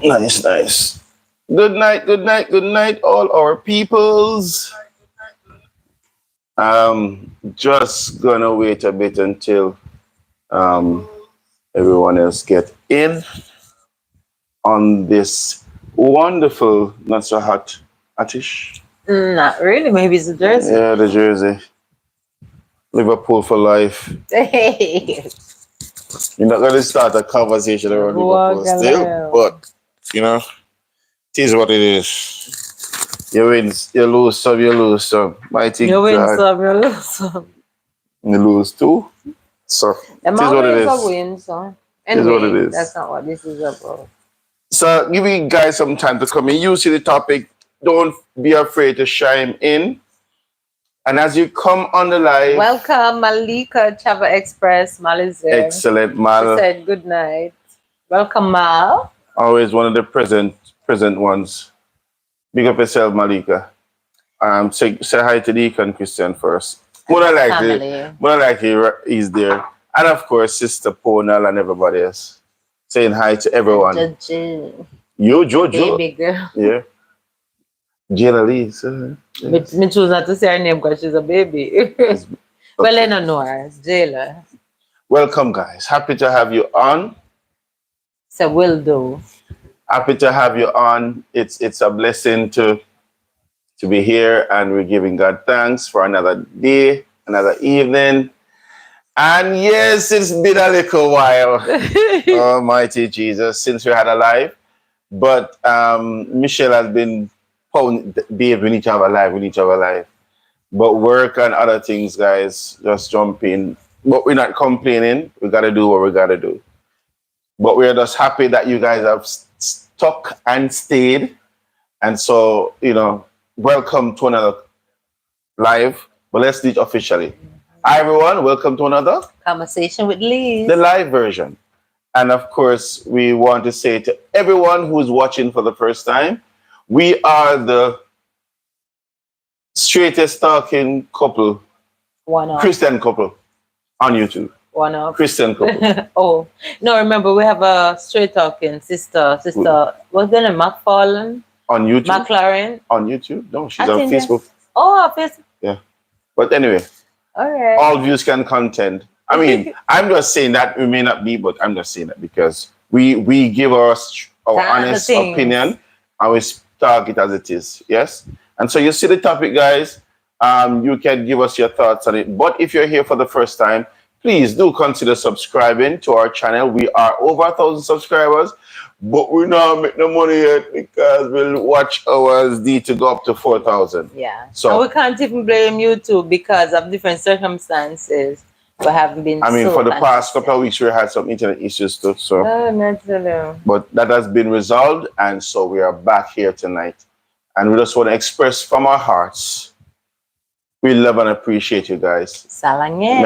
Nice, nice. Good night, good night, good night, all our peoples. Just gonna wait a bit until um everyone else get in on this wonderful, not so hot, hottish. Not really. Maybe it's a jersey. Yeah, the jersey. Liverpool for life. Hey, You're not gonna start a conversation around Liverpool still, but you know, it is what it is. You win, you lose some, you lose some. Mighty you win God, some, you lose some. you lose too. So Them it is what it always a is. win, so. It is what it Anyway, is. that's not what this is about. So give you guys some time to come in. You see the topic. Don't be afraid to chime in. And as you come on the live, Welcome, Malika Chava Express. Mal is there. excellent She Mal. said good night. Welcome, Mal. Always one of the present ones. Big up yourself, Malika. Say hi to Deacon Christian first. Family. More likely he's there. And of course, Sister Ponal and everybody else. Saying hi to everyone. Jojo. You, Jojo. Baby girl. Yeah. Jayla Lee. Me choose not to say her name because she's a baby. Well, I don't know her. It's Jayla. Welcome, guys. Happy to have you on. So will do. Happy to have you on. It's a blessing to be here, and we're giving God thanks for another day, another evening. And yes, it's been a little while, Almighty Jesus, since we had a live. But Michelle has been, Dave, we need to have a live, we need to have a live. But work and other things, guys, just jump in. But we're not complaining. We got to do what we got to do. But we're just happy that you guys have stuck and stayed. And so, welcome to another live. But let's do it officially. Hi, everyone. Welcome to another Conversation with Liz. the live version. And of course, we want to say to everyone who's watching for the first time, we are the straightest talking couple, Christian couple on YouTube. One up. Christian couple. Oh, no, remember, we have a straight talking sister, what's the name? McFarlane? On YouTube? McLaren? On YouTube? No, she's on Facebook. Oh, Facebook. Yeah. But anyway, all right. All views can contend. I mean, I'm just saying that we may not be, but I'm just saying that because we give our honest opinion and we talk it as it is. Yes? And so you see the topic, guys. You can give us your thoughts on it. But if you're here for the first time, please do consider subscribing to our channel. We are over 1,000 subscribers, but we're not making no money yet because we'll watch hours need to go up to 4,000. Yeah. So and we can't even blame YouTube because of different circumstances. We have been. I mean, for the past couple of weeks, we had some internet issues too. So, but that has been resolved, and so we are back here tonight, and we just want to express from our hearts, we love and appreciate you guys. Salange.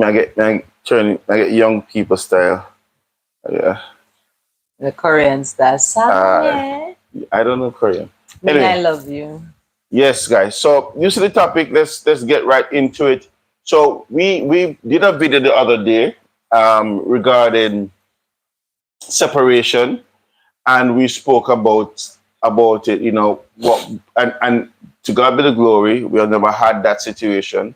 I get young people style. Yeah. The Korean style. Salange. I don't know Korean. Anyway, I love you. Yes, guys. So you see the topic. Let's get right into it. So we did a video the other day regarding separation, and we spoke about it. What and to God be the glory. We have never had that situation,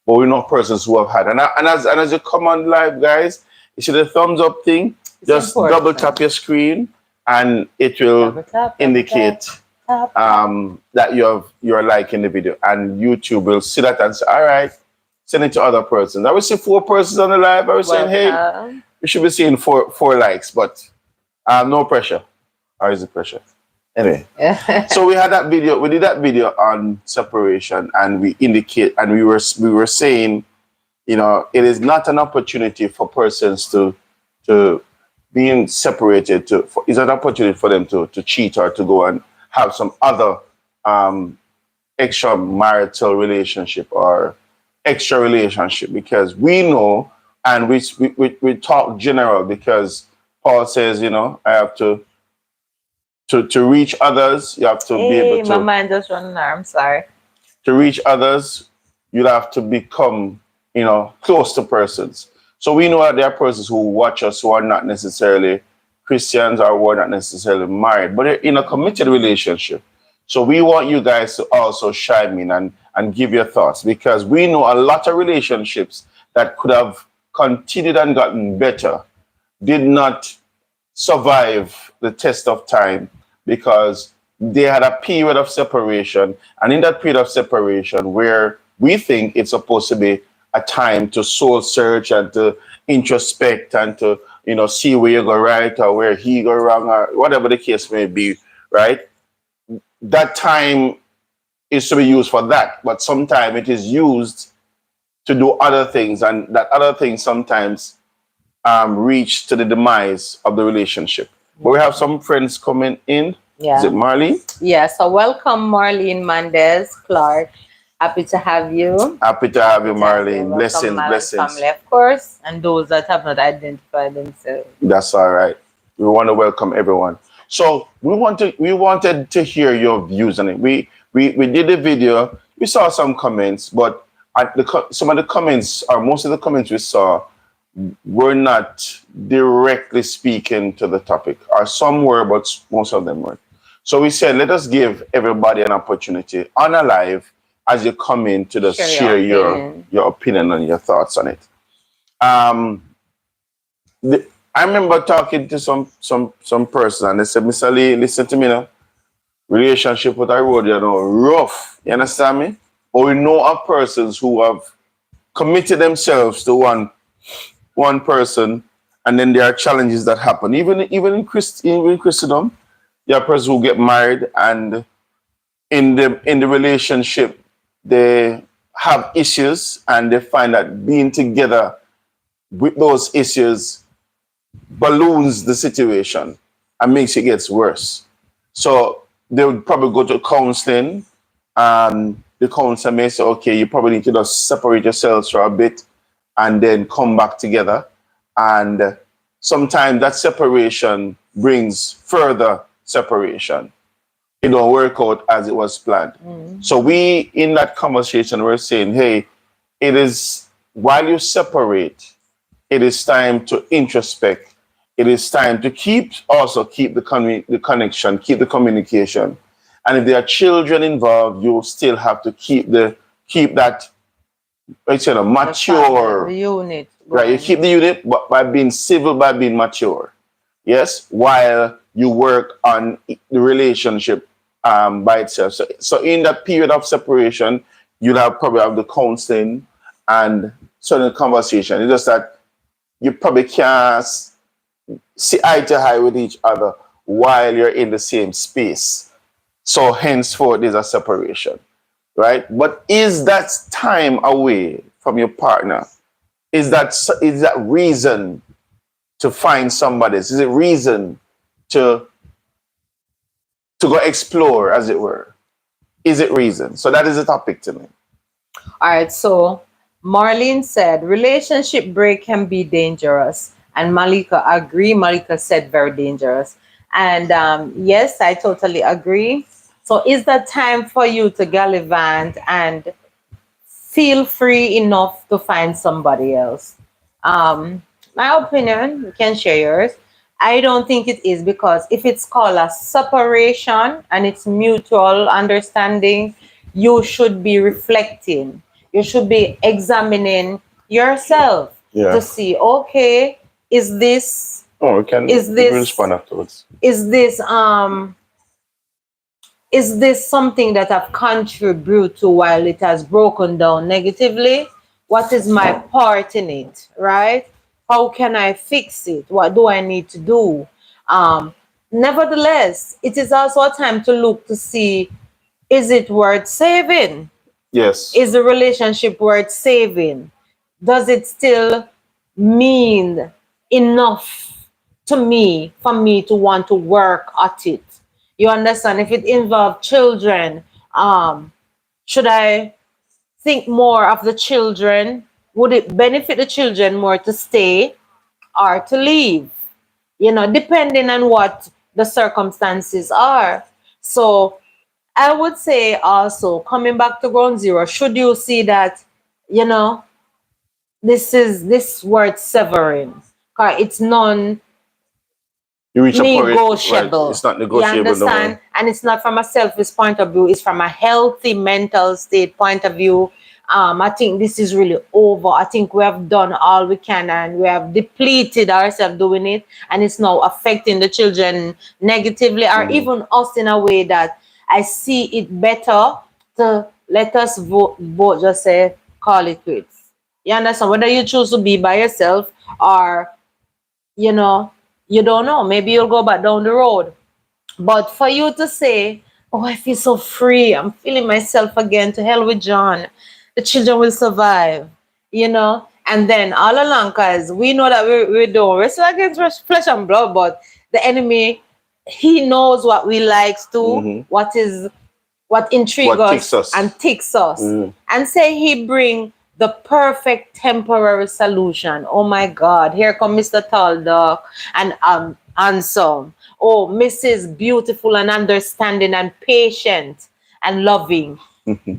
but we know persons who have had. And as you come on live, guys, you see the thumbs up thing. Just double tap your screen, and it will indicate that you're liking the video, and YouTube will see that and say, all right, send it to other persons. I will see 4 persons on the live. I was saying, hey, we should be seeing four likes, but no pressure. Or is it pressure? Anyway, so we had that video. We did that video on separation, and we were saying, it is not an opportunity for persons to being separated. It's an opportunity for them to cheat or to go and have some other extramarital relationship or extra relationship, because we know, and we talk general, because Paul says, I have to reach others, you have to be able to. My mind just running there. I'm sorry. To reach others, you'll have to become, close to persons. So we know that there are persons who watch us who are not necessarily Christians or who are not necessarily married, but they're in a committed relationship. So we want you guys to also chime in and give your thoughts, because we know a lot of relationships that could have continued and gotten better did not survive the test of time because they had a period of separation. And in that period of separation, where we think it's supposed to be a time to soul search and to introspect and to, see where you go right or where he go wrong or whatever the case may be, right? That time is to be used for that, but sometimes it is used to do other things, and that other thing sometimes reach to the demise of the relationship. But we have some friends coming in. Yeah. Is it Marlene? Yeah, so welcome Marlene Mendez Clark. Happy to have you. Happy to have you, Happy to have you. Marlene. Welcome, Blessings, Marlene blessings. family, of course, and those that have not identified themselves. That's all right. We want to welcome everyone. So we wanted to hear your views on it. We did a video. We saw some comments, but some of the comments, or most of the comments we saw, were not directly speaking to the topic. Or some were, but most of them weren't. So we said, let us give everybody an opportunity on a live as you come in to just share your opinion and your thoughts on it. I remember talking to some person, and they said, Mr. Lee, listen to me now. Relationship with our road, rough. You understand me? But we know of persons who have committed themselves to one person, and then there are challenges that happen. Even in Christendom, there are persons who get married, and in the relationship they have issues, and they find that being together with those issues balloons the situation and makes it gets worse. So they would probably go to counseling, and the counselor may say, okay, you probably need to just separate yourselves for a bit and then come back together. And sometimes that separation brings further separation. It don't work out as it was planned. So we, in that conversation, we're saying, hey, it is, while you separate, it is time to introspect. It is time to keep the connection, keep the communication. And if there are children involved, you still have to keep that mature. The unit. Right, you keep the unit, but by being civil, by being mature. Yes, while you work on the relationship by itself. So in that period of separation, you'll probably have the counseling and certain conversation. It's just that you probably can't see eye to eye with each other while you're in the same space. So henceforth, there's a separation, right? But is that time away from your partner? Is that reason to find somebody? Is it reason to go explore, as it were? Is it reason? So that is the topic to me. All right, so Marlene said, relationship break can be dangerous. And Malika agree. Malika said very dangerous. And yes, I totally agree. So is that time for you to gallivant and feel free enough to find somebody else? My opinion, you can share yours. I don't think it is, because if it's called a separation and it's mutual understanding, you should be reflecting. You should be examining yourself to see, okay, is this respond afterwards. Is this something that I've contributed to while it has broken down negatively? What is my part in it, right? How can I fix it? What do I need to do? Nevertheless, it is also a time to look to see, is it worth saving? Yes. Is the relationship worth saving? Does it still mean enough to me for me to want to work at it? You understand? If it involves children, should I think more of the children? Would it benefit the children more to stay or to leave? Depending on what the circumstances are. So I would say also, coming back to ground zero, should you see that, this worth severing? It's You reach a point, right? negotiable. It's not You negotiable no more. understand? And it's not from a selfish point of view, it's from a healthy mental state point of view. I think this is really over. I think we have done all we can and we have depleted ourselves doing it, and it's now affecting the children negatively or even us in a way that I see it better to let us vote just say, call it quits. You understand? Whether you choose to be by yourself or you know, you don't know. Maybe you'll go back down the road. But for you to say, oh, I feel so free, I'm feeling myself again, to hell with John, the children will survive, And then all along, because we know that we don't wrestle against flesh and blood, but the enemy, he knows what we likes to, what intrigues What ticks us us. and ticks us. And say he bring the perfect temporary solution. Oh my God, here come Mr. Tall Dog and handsome. Oh, Mrs. Beautiful and understanding and patient and loving. This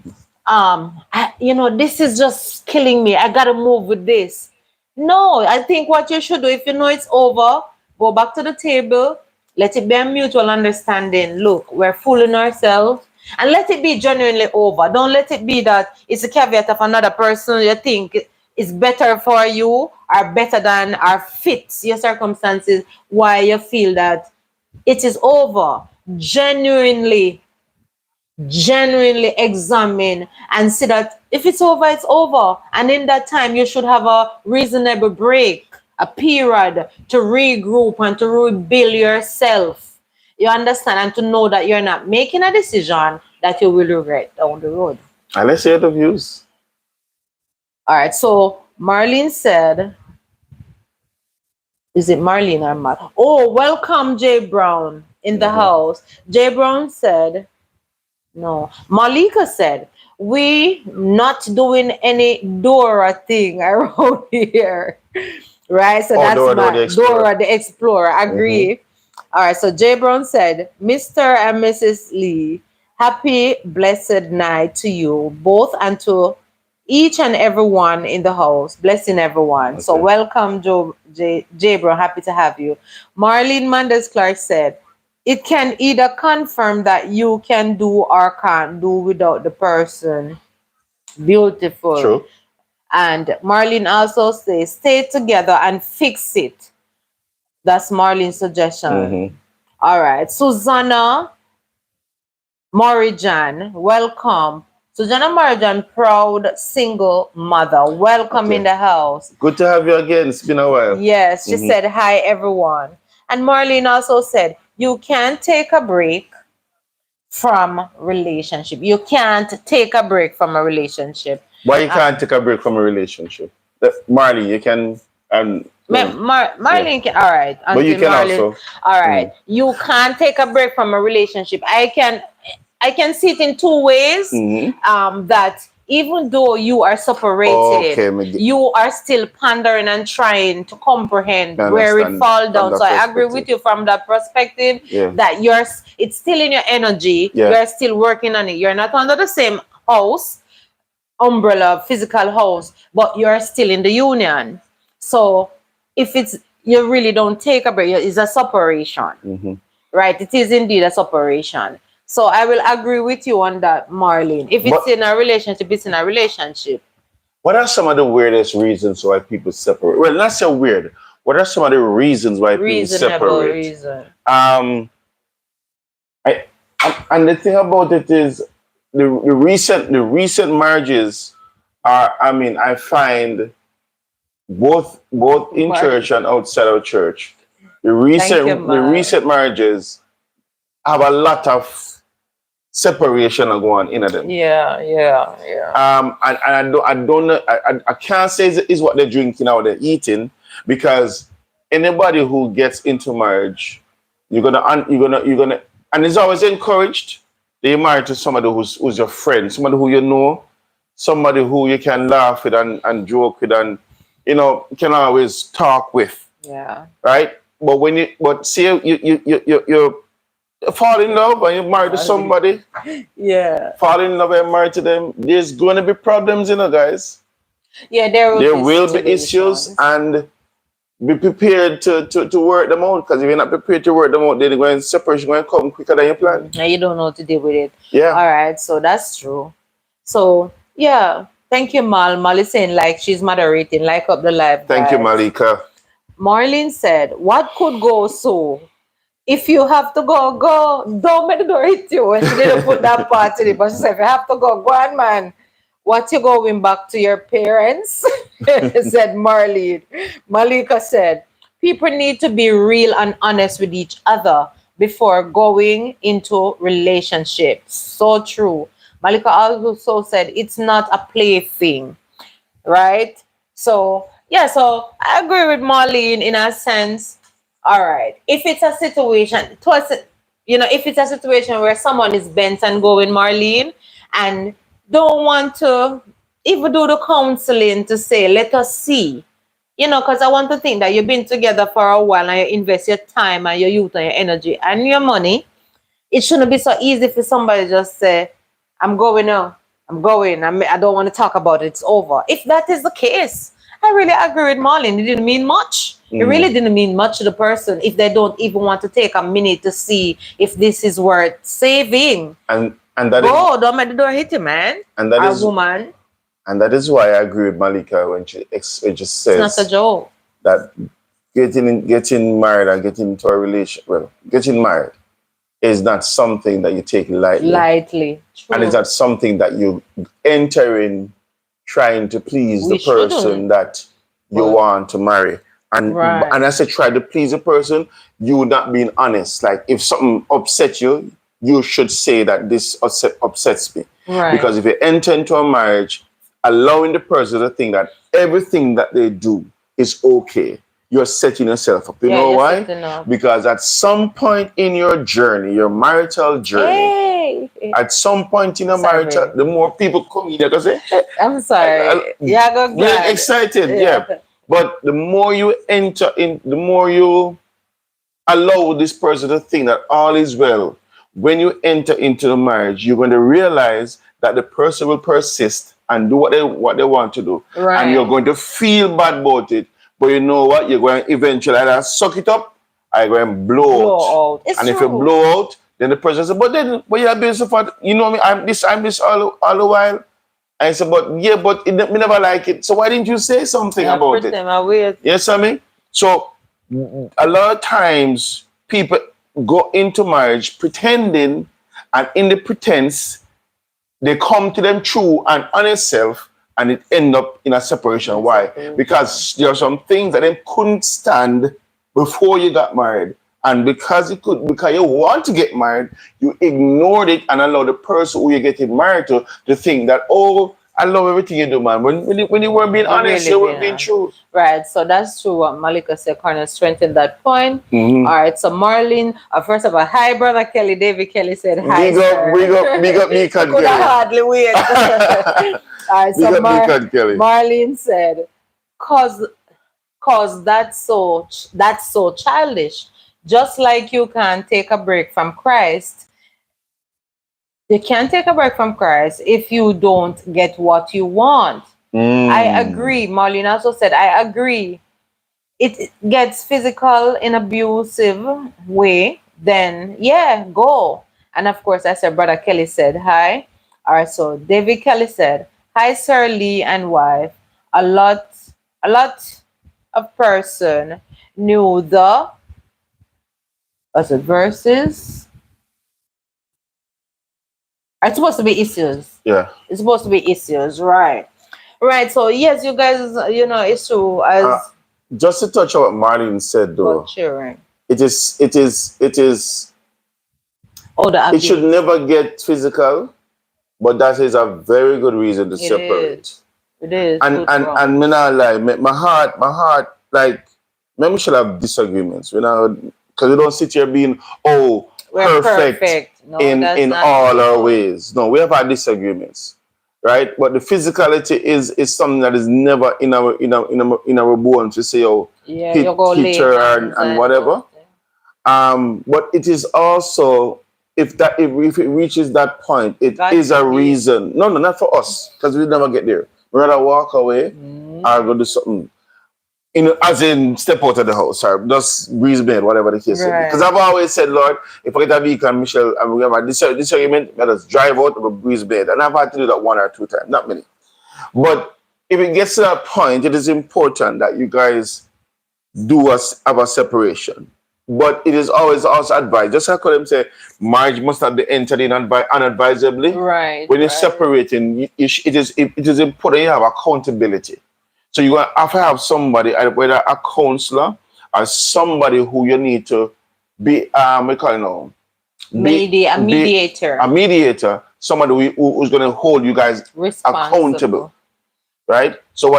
is just killing me. I gotta move with this. No, I think what you should do, if you know it's over, go back to the table, let it be a mutual understanding. Look, we're fooling ourselves. And let it be genuinely over. Don't let it be that it's a caveat of another person you think is better for you or better than or fits your circumstances, why you feel that it is over. Genuinely examine and see that if it's over, it's over. And in that time, you should have a reasonable break, a period to regroup and to rebuild yourself. You understand? And to know that you're not making a decision that you will regret down the road. And let's hear the views. All right. So Marlene said, is it Marlene or Matt? Oh, welcome, Jay Brown in the house. Jay Brown said, no. Malika said, we not doing any Dora thing around here. Right? So that's Dora the Explorer. Agree. All right. So Jay Brown said, Mr. and Mrs. Lee, happy blessed night to you both and to each and everyone in the house. Blessing everyone. So welcome, Jay Brown. Happy to have you. Marlene Manders Clark said, it can either confirm that you can do or can't do without the person. Beautiful. True. And Marlene also says, stay together and fix it. That's Marlene's suggestion. All right. Susanna Morijan, welcome. Susanna Morijan, proud single mother. Welcome in the house. Good to have you again. It's been a while. Yes. She said, hi, everyone. And Marlene also said, you can't take a break from relationship. You can't take a break from a relationship. Why you can't take a break from a relationship? Marlene, you can. Marlene can. All right. But you can also. All right. You can't take a break from a relationship. I can see it in two ways. That even though you are separated, you are still pondering and trying to comprehend where it falls down. So I agree with you from that perspective that it's still in your energy. You're still working on it. You're not under the same house, umbrella, physical house, but you're still in the union. So if you really don't take a break, it's a separation, right? It is indeed a separation. So I will agree with you on that, Marlene. If it's in a relationship, it's in a relationship. What are some of the weirdest reasons why people separate? Well, not so weird. What are some of the reasons why people separate? Reason. And the thing about it is the recent marriages are. I mean, I find both in church and outside of church, the recent marriages have a lot of separation going in them. Yeah. And I don't know. I can't say is what they're drinking or they're eating, because anybody who gets into marriage, you're gonna, and it's always encouraged. They're married to somebody who's your friend, somebody who you know, somebody who you can laugh with and joke with, and can always talk with. Yeah. Right. But say you fall in love and you're married to somebody. Yeah. Fall in love and married to them. There's going to be problems, guys. Yeah, there will be issues, and be prepared to work them out. Because if you're not prepared to work them out, then they're going separation going to come quicker than you plan. Now you don't know what to deal with it. Yeah. All right, so that's true. So yeah, thank you, Mal. Mal is saying like she's moderating, like up the live. Thank you, guys. Malika. Marlene said, "What could go so? If you have to go, go. Don't make the door hit you." And she didn't put that part in it, but she said, "If you have to go, go on, man. What you going back to your parents?" said Marlene. Malika said, "People need to be real and honest with each other before going into relationships." So true. Malika also said, "It's not a plaything." Right? So, yeah, so I agree with Marlene in a sense. All right. If it's a situation, if it's a situation where someone is bent and going, Marlene, and don't want to even do the counseling to say, let us see, because I want to think that you've been together for a while and you invest your time and your youth and your energy and your money. It shouldn't be so easy for somebody to just say, I'm going now. I'm going. I don't want to talk about it. It's over. If that is the case, I really agree with Marlene. It didn't mean much. It really didn't mean much to the person if they don't even want to take a minute to see if this is worth saving. And that Go, don't make the door hit you, man. and that Or is woman. and that is why I agree with Malika when she just It's says not a joke. that getting married and getting into a relation, getting married is not something that you take lightly. True. And it's not something that you enter in trying to please We the person shouldn't. that you Right. want to marry. And Right. and as I try to please a person, you not being honest. Like if something upsets you, you should say that this upsets me. Right. Because if you enter into a marriage, allowing the person to think that everything that they do is okay, you're setting yourself up. You know you're why? setting up. Because at some point in your journey, your marital journey, Hey. at some point in a Sorry. marital, the more people come in, they're going to say, hey, I'm sorry. Yeah, go we're glad. excited. Yeah. But the more you enter in, the more you allow this person to think that all is well. When you enter into the marriage, you're going to realize that the person will persist and do what they want to do. Right. And you're going to feel bad about it. But you know what? You're going to eventually either suck it up or you're going to blow out. It's And true. if you blow out, then the person says, but you're being so far, you know me, I'm this all the while. I said, but me never like it. So why didn't you say something about it? Weird. Yes, I mean? So a lot of times people go into marriage pretending, and in the pretense, they come to them true and honest self, and it end up in a separation. Why? Because there are some things that they couldn't stand before you got married. And because you want to get married, you ignored it and allowed the person who you're getting married to think that, oh, I love everything you do, man. When you weren't being honest, you weren't being true. Right, so that's true what Malika said, kind of strengthened that point. Mm-hmm. All right, so Marlene, first of all, hi, Brother Kelly. David Kelly said, hi, Big up me, Cat Could Kelly. hardly wait. All right, so Kelly. Marlene said, cause that's so childish. Just like you can take a break from Christ, you can't take a break from Christ if you don't get what you want. I agree. Marlene also said, I agree. It gets physical in abusive way, then yeah, go. And of course, I said, Brother Kelly said, hi. All right, so David Kelly said, hi, Sir Lee and wife. A lot of person knew the verses. It's supposed to be issues. Yeah. It's supposed to be issues, right? Right. So yes, you guys, it's true. As just to touch on what Marlene said, though, it is. Oh, it should never get physical, but that is a very good reason to separate. It is. And me not lie, my heart, like, maybe we should have disagreements, because we don't sit here being we're perfect no, in all our ways. No, we have our disagreements, right? But the physicality is something that is never in our bones to say, hit her and whatever. But it is also, if it reaches that point, it is a reason. No, not for us, because we never get there. We rather walk away or go do something. as in step out of the house, or just breeze bed, whatever the case may be. Because Right. I've always said, Lord, if I get a vehicle and Michelle and we have a disagreement, let us drive out of a breeze bed. And I've had to do that 1 or 2 times, not many. But if it gets to that point, it is important that you guys do us have a separation. But it is always also advised, just like them say, marriage must not be entered in unadvisedly. Right. When you're Right. separating, it is important you have accountability. So you have to have somebody, whether a counselor or somebody who you need to be, we call it now, A be mediator. a mediator, somebody who's going to hold you guys accountable, Responsible. right? So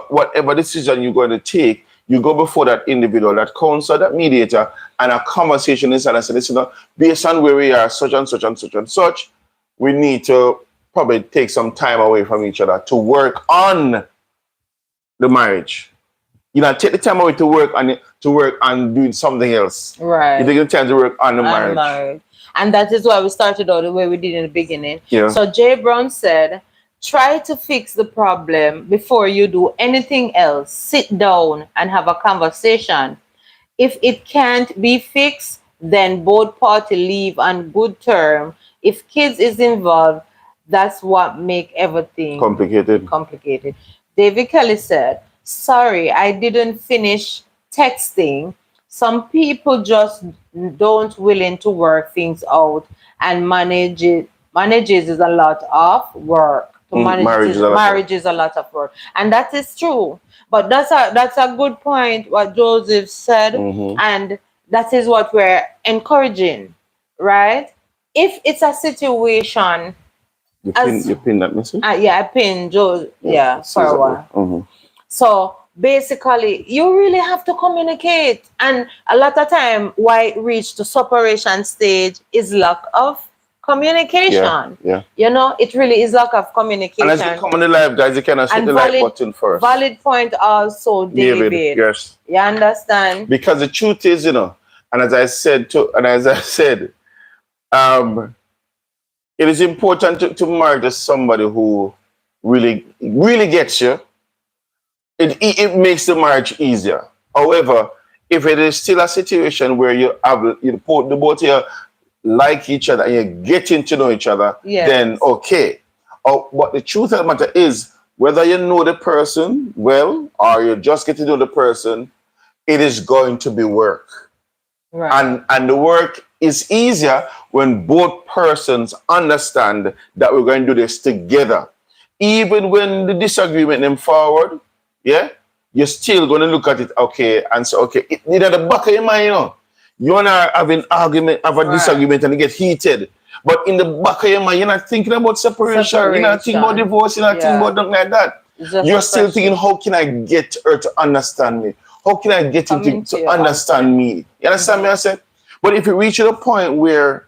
whatever decision you're going to take, you go before that individual, that counselor, that mediator, and a conversation is and I say, listen, based on where we are, such and such and such and such, we need to probably take some time away from each other to work on the marriage. You know, take the time away to work on doing something else. Right. You take the time to work on the And marriage. married. And that is why we started out the way we did in the beginning. Yeah. So Jay Brown said, try to fix the problem before you do anything else. Sit down and have a conversation. If it can't be fixed, then both parties leave on good term. If kids is involved, that's what make everything Complicated. David Kelly said, sorry, I didn't finish texting. Some people just don't willing to work things out and manages is a lot of work. To manage marriage is a lot of work. And that is true. But that's a good point what Joseph said. And that is what we're encouraging, right? If it's a situation you pin that message? yeah, I pinned Joe for a while. So basically you really have to communicate, and a lot of time why it reach to separation stage is lack of communication. Yeah. You know, it really is lack of communication. And as you come on the live, guys, you cannot hit the like button first. Valid point also, David. Yes. You understand? Because the truth is, and as I said, it is important to marry to somebody who really gets you. It makes the marriage easier. However, if it is still a situation where you both of you like each other and you're getting to know each other, then okay. But the truth of the matter is, whether you know the person well or you just get to know the person, it is going to be work. Right. And the work is easier when both persons understand that we're going to do this together. Even when the disagreement them forward, you're still going to look at it, and say, in the back of your mind, you want to have an argument, have a disagreement, and it get heated. But in the back of your mind, you're not thinking about separation. You're not thinking about divorce. You're not thinking about nothing like that. You're still thinking, how can I get her to understand me? How can I get him to understand me? You understand me? I said, but if you reach to a point where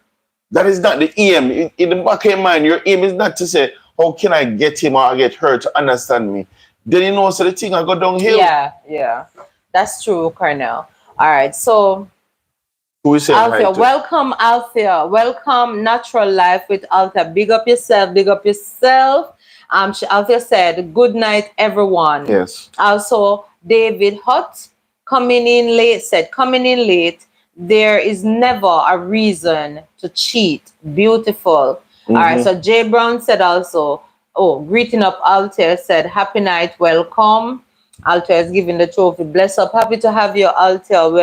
that is not the aim, in the back of your mind, your aim is not to say, how can I get him or get her to understand me? Then you know, so the thing I go downhill. Yeah. That's true, Cornell. All right, so who is Althea, welcome, Althea. Welcome, Natural Life with Althea. Big up yourself. Althea said, good night, everyone. Yes. Also, David Hutt coming in late. There is never a reason to cheat. Beautiful. All right, so Jay Brown said also, greeting up Althea, said, happy night, welcome. Althea is giving the trophy. Bless up. Happy to have you, Althea. We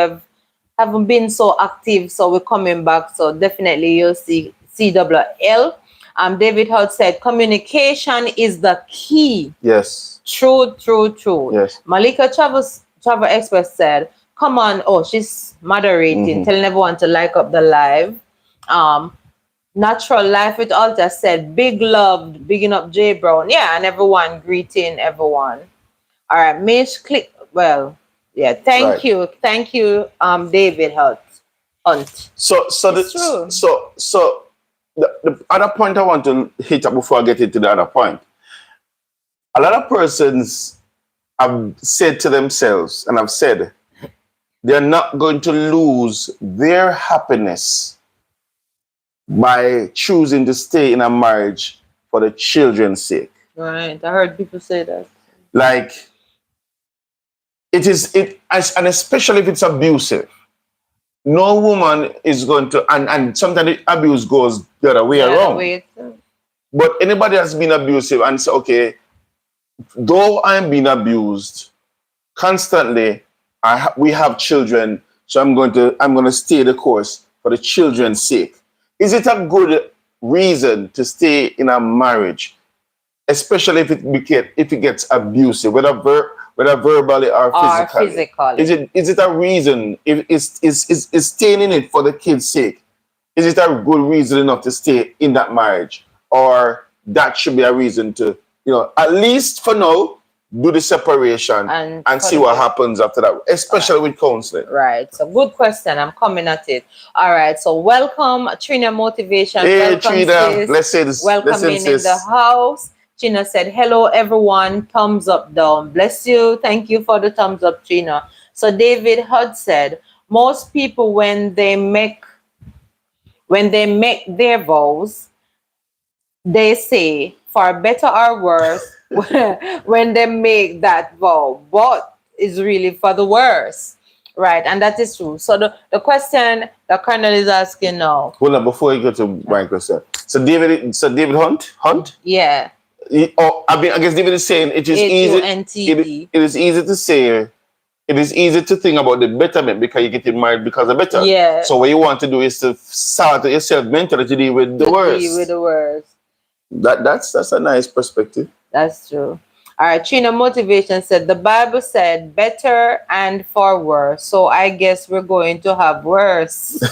haven't been so active, so we're coming back. So definitely you'll see CWL. David Hutt said, communication is the key. Yes. True. Yes. Malika Travel Express said, come on. She's moderating, telling everyone to like up the live. Natural Life with Alta said, big love, bigging up Jay Brown. Yeah, and everyone, greeting everyone. All right, Mish, thank you, David Hunt. So the other point I want to hit up before I get into the other point. A lot of persons have said to themselves, and I've said, they're not going to lose their happiness by choosing to stay in a marriage for the children's sake. Right, I heard people say that. Like, and especially if it's abusive. No woman is going to, and sometimes the abuse goes the other way The other around. way too. But anybody has been abusive and say, okay, though I'm being abused constantly, we have children, so I'm going to stay the course for the children's sake. Is it a good reason to stay in a marriage, especially if it gets abusive, whether verbally or Or physically? physically. Is it a reason? If is staying in it for the kids' sake? Is it a good reason enough to stay in that marriage, or that should be a reason to, at least for now, do the separation And and for see the what good. happens after that, especially with counseling. Right. So good question. I'm coming at it. All right. So welcome, Trina Motivation. Hey, Welcome, Trina, sis. let's say this. Welcome Listen, in the sis. house. Trina said, hello, everyone. Thumbs up, down. Bless you. Thank you for the thumbs up, Trina. So David Hudd said, most people, when they make their vows, they say, for better or worse, when they make that vow, but it's really for the worse. Right, and that is true. So the question the Colonel is asking now, Hold on, before you go to Michael, sir. So David Hunt. yeah, I guess David is saying it is easy. HUNTD. It is easy to say. It is easy to think about the betterment because you're getting married because of better. Yeah. So what you want to do is to start yourself mentally to deal with the worst. With the worst. That's a nice perspective. That's true. All right, Trina Motivation said the Bible said better and for worse. So I guess we're going to have worse.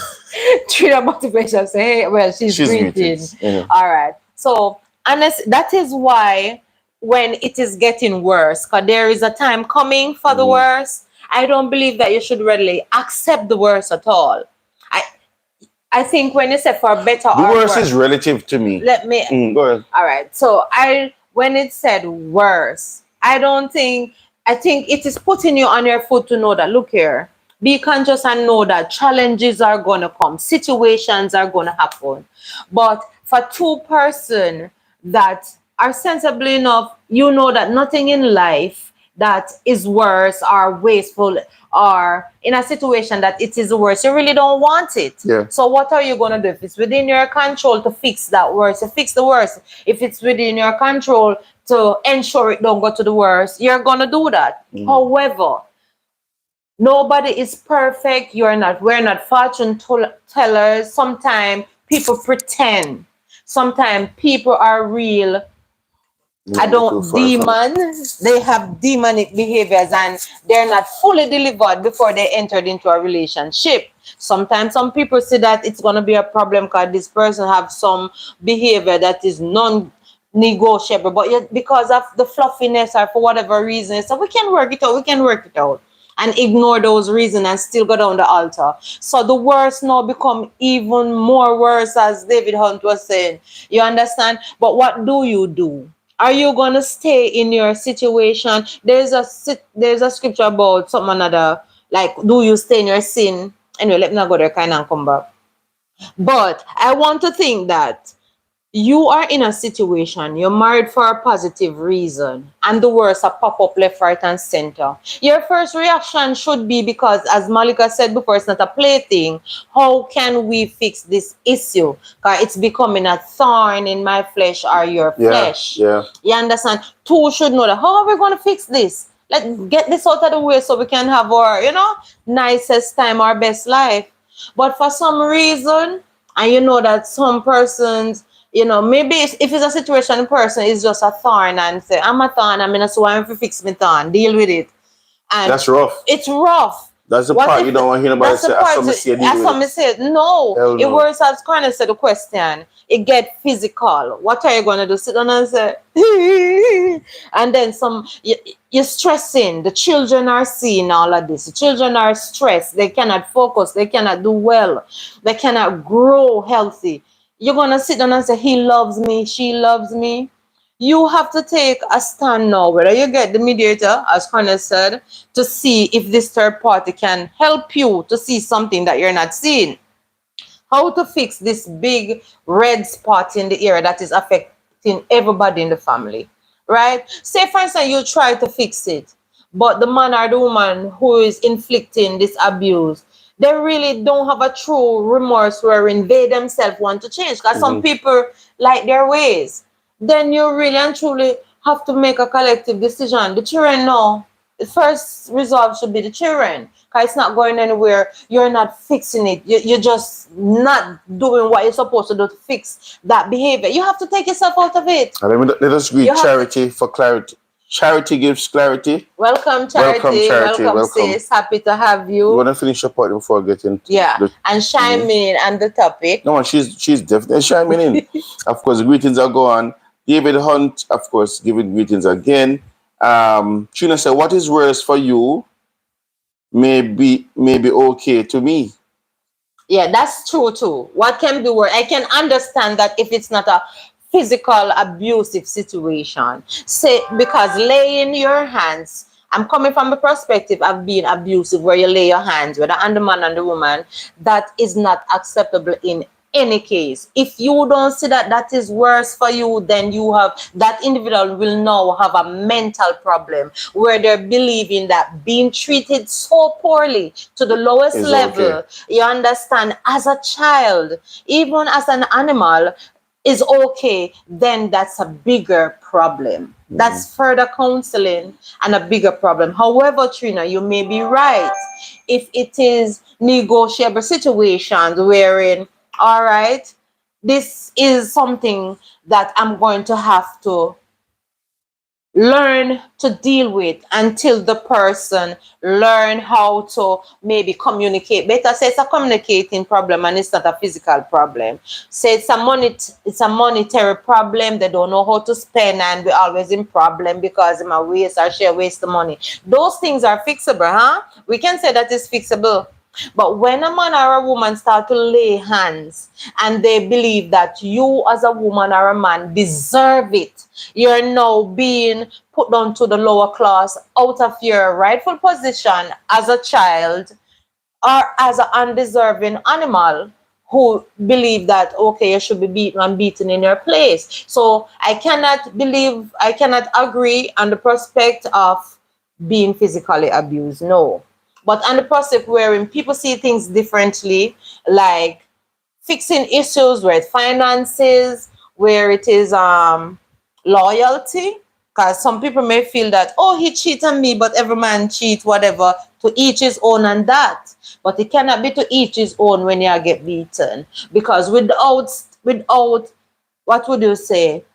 Trina Motivation said, hey, well, she's greeting. muted. Yeah. All right. So that is why when it is getting worse, because there is a time coming for the worst, I don't believe that you should readily accept the worst at all. I think when you say for better The or worst worse, is relative to me. let me Go ahead. all right. So when it said worse, I think it is putting you on your foot to know that, look here, be conscious and know that challenges are going to come, situations are going to happen. But for two persons that are sensibly enough, you know that nothing in life that is worse or wasteful or in a situation that it is worse, you really don't want it. Yeah. So what are you going to do? If it's within your control to fix that worst, you fix the worst. If it's within your control to ensure it don't go to the worst, you're going to do that. However, nobody is perfect. We're not fortune tellers. Sometimes people pretend. Sometimes people are real. Demons, they have demonic behaviors and they're not fully delivered before they entered into a relationship. Sometimes some people say that it's going to be a problem because this person have some behavior that is non-negotiable, but yet because of the fluffiness or for whatever reason, so we can work it out and ignore those reasons and still go down the altar. So the worst now become even more worse, as David Hunt was saying. You understand? But what do you do? Are you going to stay in your situation? There's a scripture about something another, like, do you stay in your sin? Anyway, let me not go there, kind of come back. But I want to think that you are in a situation, you're married for a positive reason, and the worst are pop up left, right, and center. Your first reaction should be, because as Malika said before, it's not a plaything. How can we fix this issue? Because it's becoming a thorn in my flesh or your flesh. Yeah. You understand? Two should know that. How are we going to fix this? Let's get this out of the way so we can have our, nicest time, our best life. But for some reason, and you know that some persons, maybe if it's a situation, the person is just a thorn and say, I'm a thorn, I'm in a so I'm to fix my thorn, deal with it. And that's rough. It's rough. That's the part you don't want to hear about. Somebody said, no. It works as Cornell said the question. It get physical. What are you going to do? Sit down and say, and then you're stressing. The children are seeing all of this. The children are stressed. They cannot focus. They cannot do well. They cannot grow healthy. You're going to sit down and say, he loves me, she loves me. You have to take a stand now, whether you get the mediator, as Cornell said, to see if this third party can help you to see something that you're not seeing. How to fix this big red spot in the area that is affecting everybody in the family, right? Say, for instance, you try to fix it, but the man or the woman who is inflicting this abuse, they really don't have a true remorse wherein they themselves want to change. Because some people like their ways. Then you really and truly have to make a collective decision. The children know. The first resolve should be the children. Because it's not going anywhere. You're not fixing it. You're just not doing what you're supposed to do to fix that behavior. You have to take yourself out of it. Let us read Charity for clarity. Charity gives clarity. Welcome, Charity. Welcome, sis. Happy to have you. You want to finish your part before getting and chime in on the topic. No, she's definitely chiming in. Of course, greetings are going. David Hunt, of course, giving greetings again. Trina said, "What is worse for you may be okay to me." Yeah, that's true too. What can be worse? I can understand that if it's not a physical abusive situation, say, because laying your hands, I'm coming from the perspective of being abusive, where you lay your hands, whether on the man and the woman, that is not acceptable in any case. If you don't see that that is worse for you, then that individual will now have a mental problem where they're believing that being treated so poorly to the lowest level, you understand, as a child, even as an animal, is okay, then that's a bigger problem. That's further counseling and a bigger problem. However, Trina, you may be right. If it is negotiable situations wherein, all right, this is something that I'm going to have to learn to deal with until the person learn how to maybe communicate better. Say it's a communicating problem and it's not a physical problem. Say it's a monetary problem. They don't know how to spend and we're always in problem because my waste or share waste the money. Those things are fixable, huh? We can say that is fixable. But when a man or a woman start to lay hands and they believe that you as a woman or a man deserve it, you're now being put down to the lower class out of your rightful position as a child or as an undeserving animal who believe that, okay, you should be beaten and beaten in your place. So I cannot agree on the prospect of being physically abused, no. But on the prospect wherein people see things differently, like fixing issues where it's finances, where it is loyalty, because some people may feel that, oh, he cheated on me, but every man cheats, whatever, to each his own and that. But it cannot be to each his own when you get beaten. Because without, what would you say?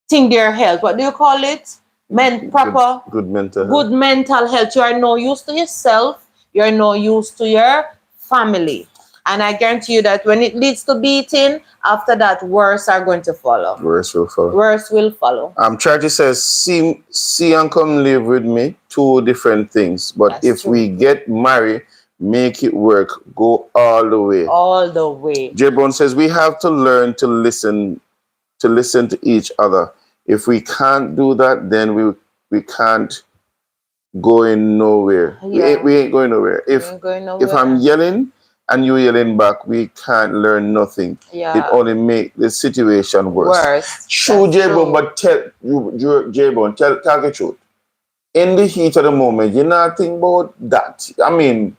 Think their health. What do you call it? Good mental health. You are no use to yourself. You are no use to your family. And I guarantee you that when it leads to beating, after that, worse are going to follow. Worse will follow. Worse will follow. Charity says, see and come live with me, two different things. But that's if true. We get married, make it work. Go all the way. All the way. J-Bone says, we have to learn to listen to each other. If we can't do that, then we can't go in nowhere. Yeah. We ain't going nowhere. If I'm yelling and you yelling back, we can't learn nothing. Yeah. It only make the situation worse. True, J-Bone, but tell the truth. In the heat of the moment, you're not thinking about that. I mean,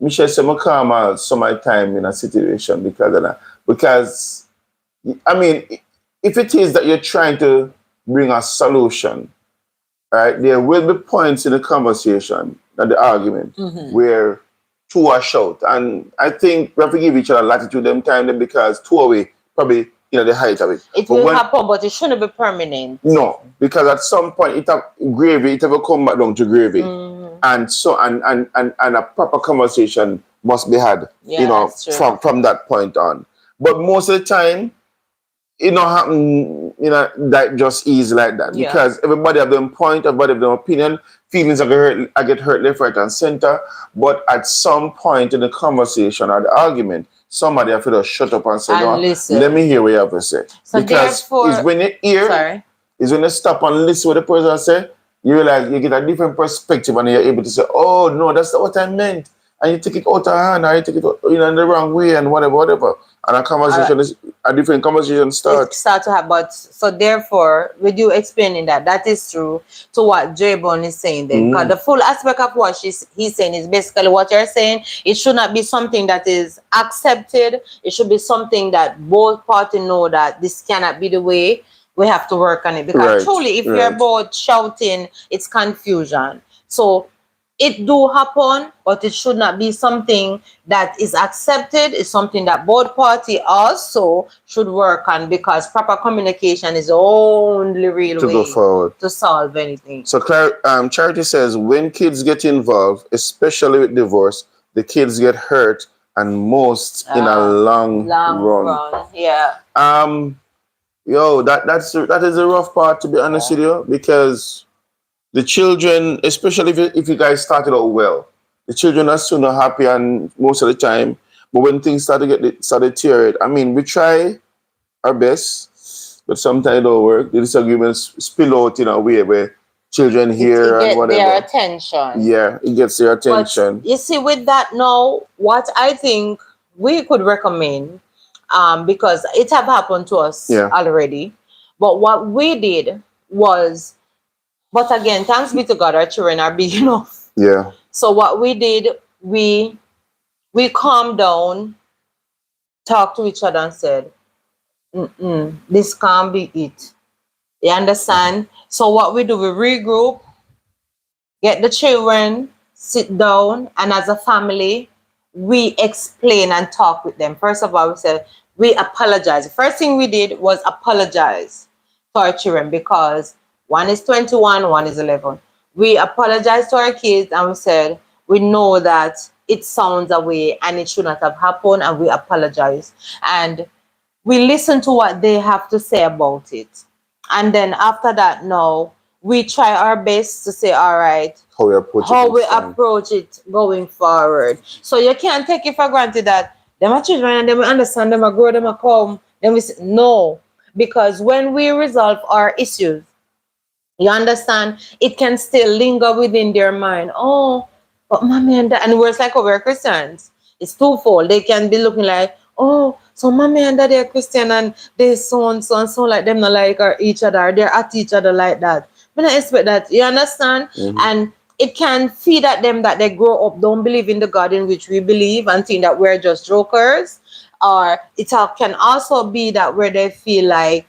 Michelle said, I calm out some of my time in a situation because of that. Because, I mean, if it is that you're trying to bring a solution, right, there will be points in the conversation, not the argument, where two are shout. And I think we have to give each other latitude them time because two away, probably, the height of it. It will happen, but it shouldn't be permanent. No, because at some point it will come back down to gravy. And so and a proper conversation must be had, from that point on. But most of the time, it don't happen, that just easy like that. Yeah. Because everybody have their point, everybody have their opinion, feelings I get hurt left, right, and center. But at some point in the conversation or the argument, somebody have to shut up and say, listen. Let me hear what you have to say. So because it's when you hear, is when you stop and listen what the person say, you realize you get a different perspective and you're able to say, oh, no, that's not what I meant. and you take it out of hand, or you take it out, in the wrong way, and whatever. And a different conversation It starts. start to have, but so therefore, with you explaining that, that is true to what J-Bone is saying then. Because the full aspect of what he's saying is basically what you're saying. It should not be something that is accepted. It should be something that both parties know that this cannot be the way. We have to work on it. Because Right, truly, if you're right. both shouting, it's confusion. So it do happen, but it should not be something that is accepted. It's something that both party also should work on, because proper communication is the only real To go way forward. to solve anything. So Charity says, when kids get involved, especially with divorce, the kids get hurt, and most in a long run. Yeah. That is the rough part, to be honest with you, because the children, especially if you guys started out well, the children are still not happy, and most of the time. But when things start to deteriorate, I mean, we try our best, but sometimes it don't work. The disagreements spill out in a way where children hear and Get whatever. their attention. Yeah, it gets their attention. But you see, with that now, what I think we could recommend, because it have happened to us already, but what we did was, but again, thanks be to God, our children are big enough. Yeah. So what we did, we calmed down, talked to each other and said, this can't be it. You understand? So what we do, we regroup, get the children, sit down, and as a family, we explain and talk with them. First of all, we said, we apologize. The first thing we did was apologize to our children, because one is 21, one is 11. We apologized to our kids and we said, we know that it sounds away and it should not have happened, and we apologize. And we listen to what they have to say about it. And then after that, now, we try our best to say, all right, how we approach it going forward. So you can't take it for granted that them are children and them understand, them are grow, them are come. Then we say, no. Because when we resolve our issues, you understand, it can still linger within their mind. Oh, but mommy and dad, and we're like, oh, we're Christians. It's twofold. They can be looking like, oh, so mommy and daddy are Christian and they so and so like them not like each other. They're at each other like that. But I expect that, you understand? And it can feed at them that they grow up, don't believe in the God in which we believe, and think that we're just jokers. Or it can also be that where they feel like,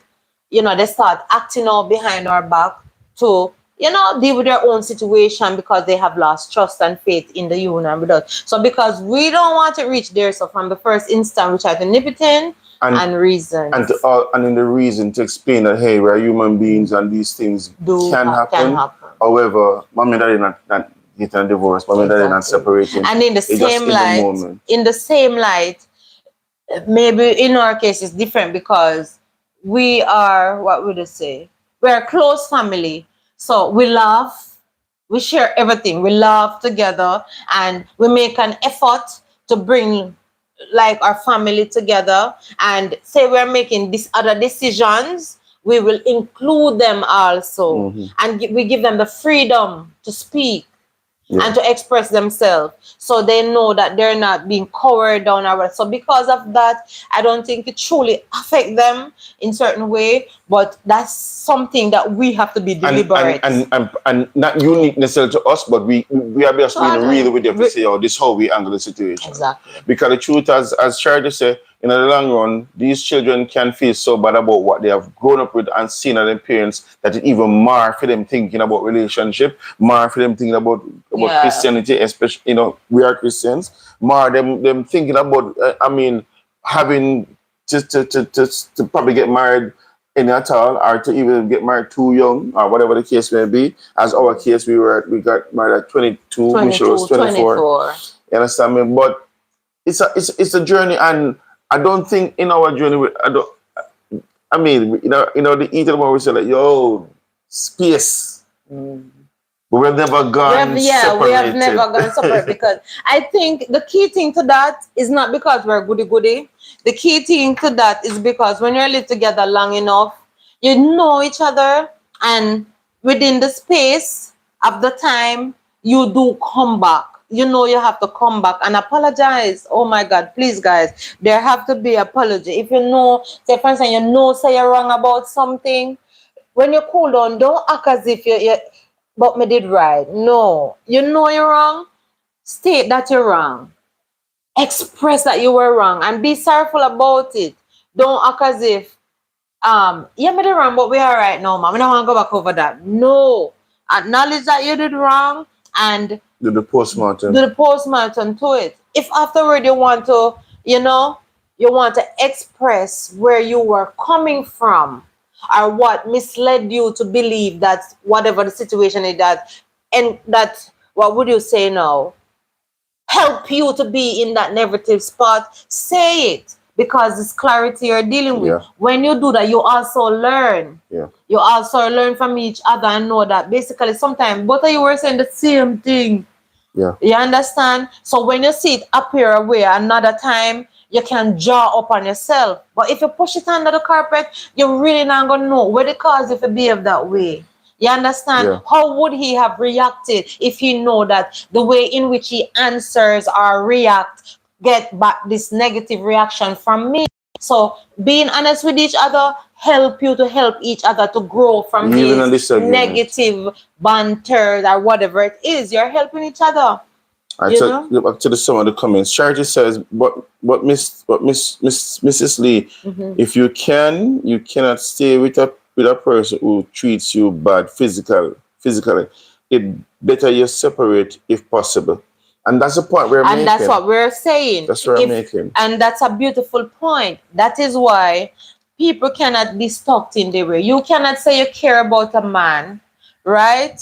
they start acting out behind our back to, deal with their own situation, because they have lost trust and faith in the union with us. So because we don't want to reach there, so from the first instant, we try to nip it in and reason. And in the reason to explain that, hey, we're human beings and these things can happen. However, mommy and daddy not getting a divorce, mommy and daddy not separating. And in the same light, maybe in our case it's different, because we are, what would I say? We're a close family. So we laugh, we share everything. We laugh together, and we make an effort to bring like our family together. And say we're making these other decisions, we will include them also. And we give them the freedom to speak and to express themselves, so they know that they're not being cowered down. So because of that, I don't think it truly affects them in certain way, but that's something that we have to be deliberate. And not unique necessarily to us, but we are just being real with them to say, oh, this is how we handle the situation. Exactly. Because the truth, as Charity said, in the long run, these children can feel so bad about what they have grown up with and seen at their parents, that it even more for them thinking about relationship, more for them thinking about Christianity, especially, we are Christians, more them thinking about, having to probably get married any at all, or to even get married too young, or whatever the case may be. As our case, we got married at 22, Michelle was 24. You understand me? But it's a journey, and I don't think in our journey, the eating about, we say like, yo, space. But we've never gone separated. We have never gone separate, because I think the key thing to that is not because we're goody-goody. The key thing to that is because when you live together long enough, you know each other, and within the space of the time, you do come back you know you have to come back and apologize. Oh my God, please guys, there have to be apology. If you know, say for instance, you know say you're wrong about something, when you cool down, don't act as if you but me did right. No. You know you're wrong, state that you're wrong. Express that you were wrong and be sorrowful about it. Don't act as if yeah, me did wrong, but we are right now, mom. I don't want to go back over that. No. Acknowledge that you did wrong and Do the postmortem. do the postmortem to it. If afterward you want to, you want to express where you were coming from or what misled you to believe that whatever the situation is that, and that, what would you say now? Help you to be in that negative spot, say it because it's clarity you're dealing with. Yeah. When you do that, you also learn. Yeah. You also learn from each other and know that basically sometimes both of you were saying the same thing. Yeah. You understand? So when you see it appear away another time, you can draw up on yourself. But if you push it under the carpet, you're really not going to know what it caused if you behave that way. You understand? Yeah. How would he have reacted if he know that the way in which he answers or react get back this negative reaction from me? So being honest with each other help you to help each other to grow from Even in these disagreement. negative banter or whatever it is. You're helping each other. I You took know? back to some of the comments. Charity says, but Mrs. Lee, if you cannot stay with a person who treats you bad physically. It better you separate if possible. And that's the point we're making. And that's what we're saying. That's what I'm making. And that's a beautiful point. That is why people cannot be stuck in the way. You cannot say you care about a man, right?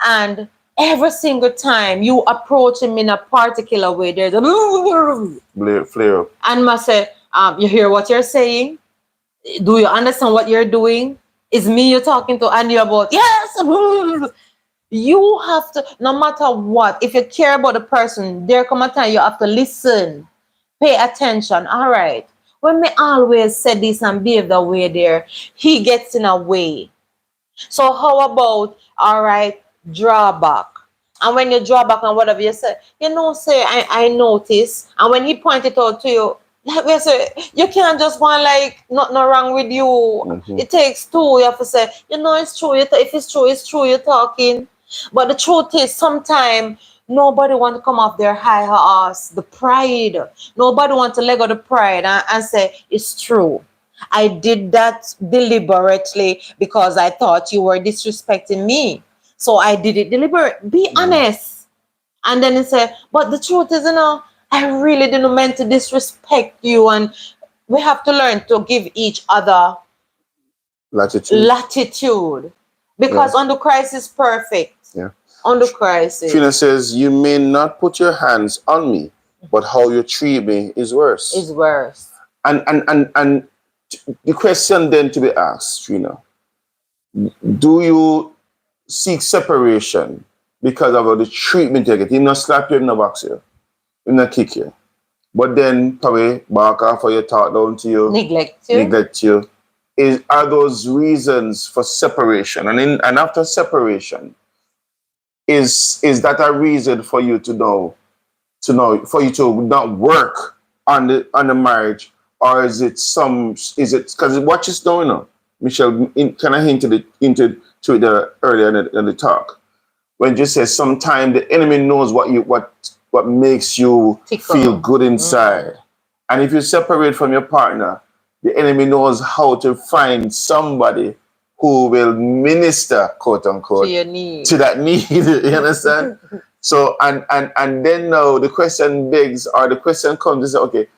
And every single time you approach him in a particular way, there's a Flare up. and must say, you hear what you're saying? Do you understand what you're doing? Is me you're talking to and you're about, yes. You have to, no matter what, if you care about the person, there come a time you have to listen, pay attention. All right. When me always said this and behave the way there, he gets in a way. So how about, all right, draw back. And when you draw back and whatever you say, say, I notice. And when he pointed out to you, like we say, you can't just want like nothing wrong with you. It takes two. You have to say, it's true. If it's true, it's true. You're talking. But the truth is, sometimes nobody want to come off their high horse, the pride. Nobody want to let go the pride and say, it's true. I did that deliberately because I thought you were disrespecting me. So I did it deliberately. Be honest. And then he said, but the truth is, I really didn't mean to disrespect you. And we have to learn to give each other latitude. Because on the crisis, perfect. Yeah. On the crisis. Trina says, you may not put your hands on me, but how you treat me is worse. Is worse. And the question then to be asked, Trina, do you seek separation because of the treatment you get? He not slap you, in the box you, he not kick you. But then probably back off or you talk down to you. Neglect you. Are those reasons for separation? And after separation, is that a reason for you to know for you to not work on the marriage, or is it because what is going on? Michelle, can I hint into the earlier in the talk when you say sometimes the enemy knows what makes you feel good inside, and if you separate from your partner, the enemy knows how to find somebody who will minister, quote unquote, to your need. To that need. You understand? So and then now the question begs, or the question comes to say, okay,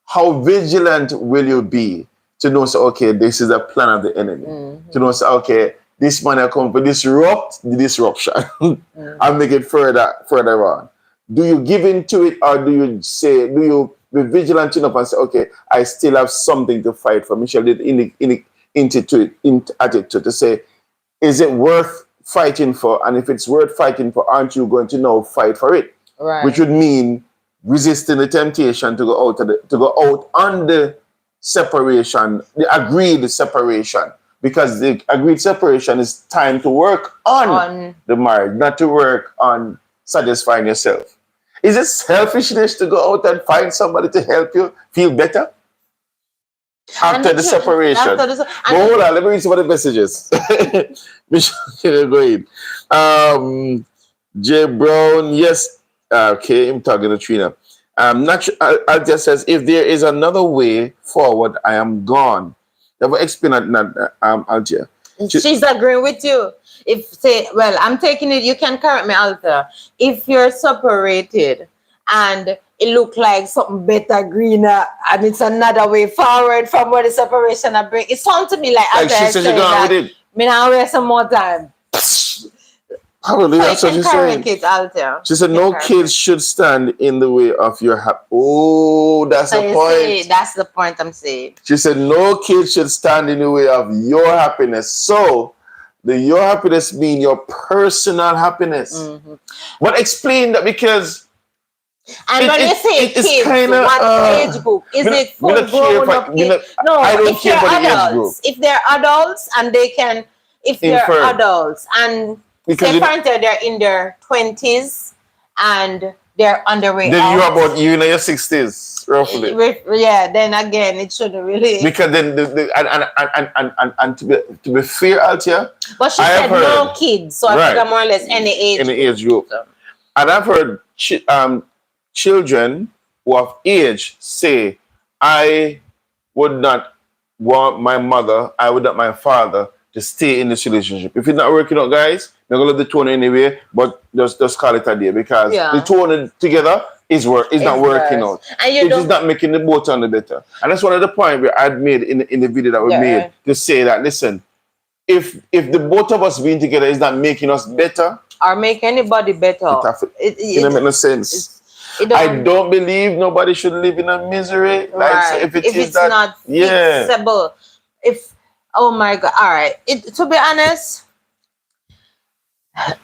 how vigilant will you be to know, so okay, this is a plan of the enemy. To know, so okay, this man will come to disrupt the disruption and make it further on. Do you give into it, or do you be vigilant enough and say, okay, I still have something to fight for? Michelle did attitude to say, is it worth fighting for? And if it's worth fighting for, aren't you going to now fight for it? Right. Which would mean resisting the temptation to go out on the separation, the agreed separation, because the agreed separation is time to work on the marriage, not to work on satisfying yourself. Is it selfishness to go out and find somebody to help you feel better after the separation? But hold on, let me read some of the messages. Michelle, go ahead. J Brown, yes. Okay, I'm talking to Trina. Altia says, if there is another way forward, I am gone. Never explain that, Altia. She's agreeing with you. If say, well, I'm taking it. You can correct me, Alta. If you're separated and it look like something better, greener, and it's another way forward from where the separation I bring, it sounds to me like she said you're going with it. Me now waste some more time. Hallelujah, that's what she's saying. It, Alta. She said, no kids should stand in the way of your happiness. Oh, that's the point. That's the point I'm saying. She said, no kids should stand in the way of your happiness. So, your happiness means your personal happiness. Mm-hmm. But explain that, because... And when you say kids, kinda, what age group? Is it full grown up kids? No, I don't care about the age group. If they're adults and they can... If they're adults and... Because say they're in their 20s and they're on their way then out. You're about in your 60s, roughly. Yeah, then again, it shouldn't really. Because then, and to be fair, Altia, but she said no kids, so I think more or less any age group. So. And I've heard children who have age say, I would not want my mother, I would not my father to stay in this relationship. If it's not working out, guys, they're gonna let the two anyway, but just call it a day, because the two together is not working out. It is not making the both on the better. And that's one of the points we had made in the video that we made to say that, listen, if the both of us being together is not making us better or make anybody better, it don't make no sense. I don't believe nobody should live in a misery. Like, so if it's that, not fixable, oh my God! All right. To be honest,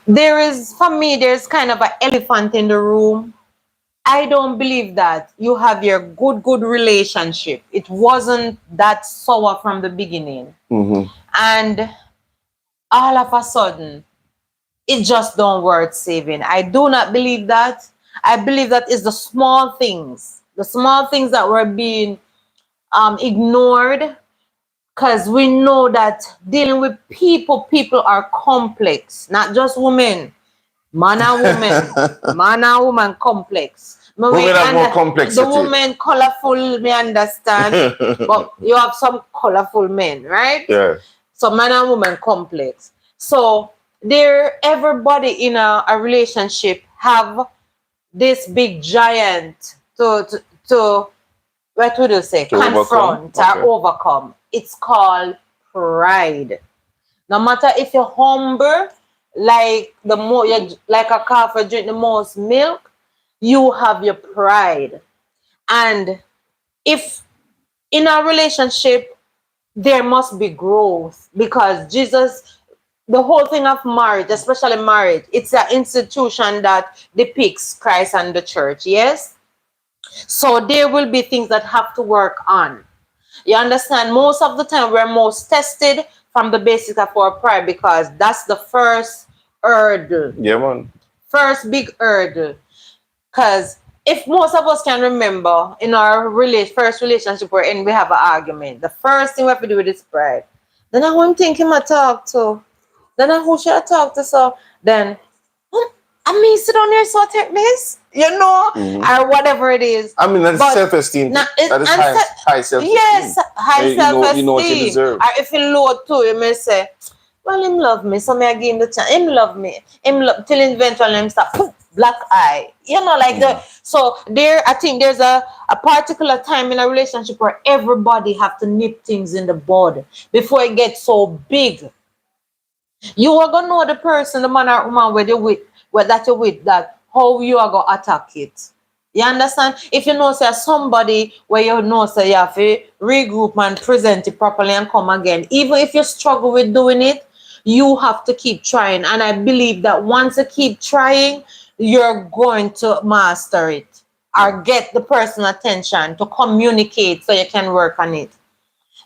there's kind of an elephant in the room. I don't believe that you have your good relationship. It wasn't that sour from the beginning, and all of a sudden, it just don't worth saving. I do not believe that. I believe that it's the small things that were being ignored. Because we know that dealing with people are complex, not just women. Man and woman complex. Women have more complexity. The women colorful, me understand. But you have some colorful men, right? Yeah. So man and woman complex. So everybody in a relationship have this big giant to what would you say? Confront or overcome. It's called pride. No matter if you're humble, like like a calf or drink the most milk, you have your pride. And if in a relationship, there must be growth, because Jesus, the whole thing of marriage, especially marriage, it's an institution that depicts Christ and the church, yes? So there will be things that have to work on. You understand? Most of the time, we're most tested from the basics of our pride, because that's the first hurdle. Yeah, man. First big hurdle. Because if most of us can remember, in our first relationship we're in, we have an argument. The first thing we have to do with is pride. Then I want to think him I talk to. Then who should I talk to? So then, I mean, sit on there, so take this, or whatever it is. I mean, that's self-esteem. That is high self-esteem. Yes, high self-esteem. You know what you deserve. Or if you low too, you may say, well, him love me, so may I give him the chance. Him love me. Till eventually him start, black eye. So I think there's a particular time in a relationship where everybody have to nip things in the bud before it gets so big. You are going to know the person, the man or woman where you're with, that how you are going to attack it. You understand? If you know say somebody where you know say you have to regroup and present it properly and come again, even if you struggle with doing it, you have to keep trying. And I believe that once you keep trying, you're going to master it or get the person's attention to communicate so you can work on it.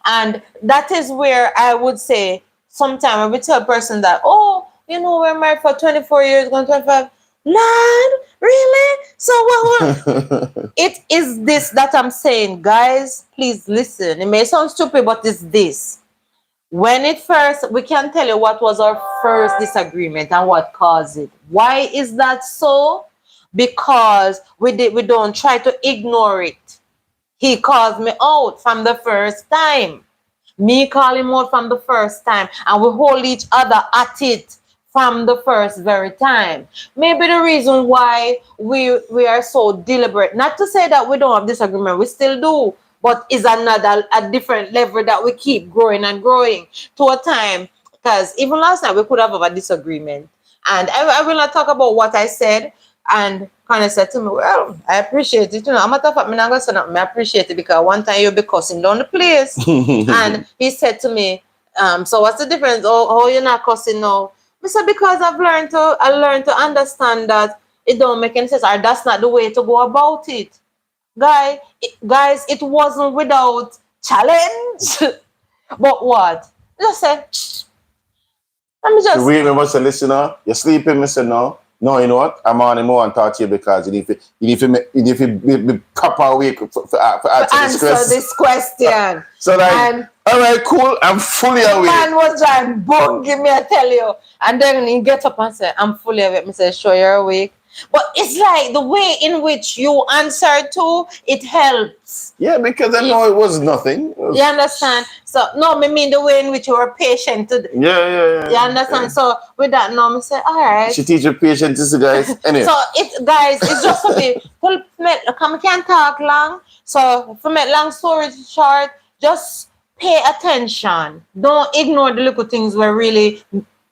And that is where I would say sometimes when we tell a person that, we're married for 24 years, going 25, Lord, really? So what? It is this that I'm saying, guys. Please listen. It may sound stupid, but it's this. When it first, we can tell you what was our first disagreement and what caused it. Why is that so? Because we don't try to ignore it. He calls me out from the first time. Me call him out from the first time, and we hold each other at it from the first very time. Maybe the reason why we are so deliberate, not to say that we don't have disagreement, we still do, but is another a different level that we keep growing and growing to a time. Because even last night we could have a disagreement, and I will not talk about what I said. And kind of said to me, well, I appreciate it. You know, I'm matter of fact, I'm not gonna say nothing. I appreciate it because one time you'll be cussing down the place. And he said to me, so what's the difference? Oh, you're not cussing now. I said, because I learned to understand that it don't make any sense, or that's not the way to go about it. Guys, it wasn't without challenge. But what? Just said, let me just We must say, listen, you're sleeping, Mr. No. No, you know what? I'm on him and talk to you because you need to be couple awake for answer this question. So like, And all right, cool. I'm fully the awake. man was trying, boom, give me, I tell you. And then he gets up and say, I'm fully awake. I say, sure, you're awake. But it's like the way in which you answer to, it helps. Yeah, because I know it was nothing. You understand? So, no, I mean the way in which you were patient. Yeah. You understand? Yeah. So, with that, no, I say, all right. She teach you patience, guys. Anyway. So, guys, it's just to be, come can't talk long. So, for me, long story short, just pay attention. Don't ignore the little things where really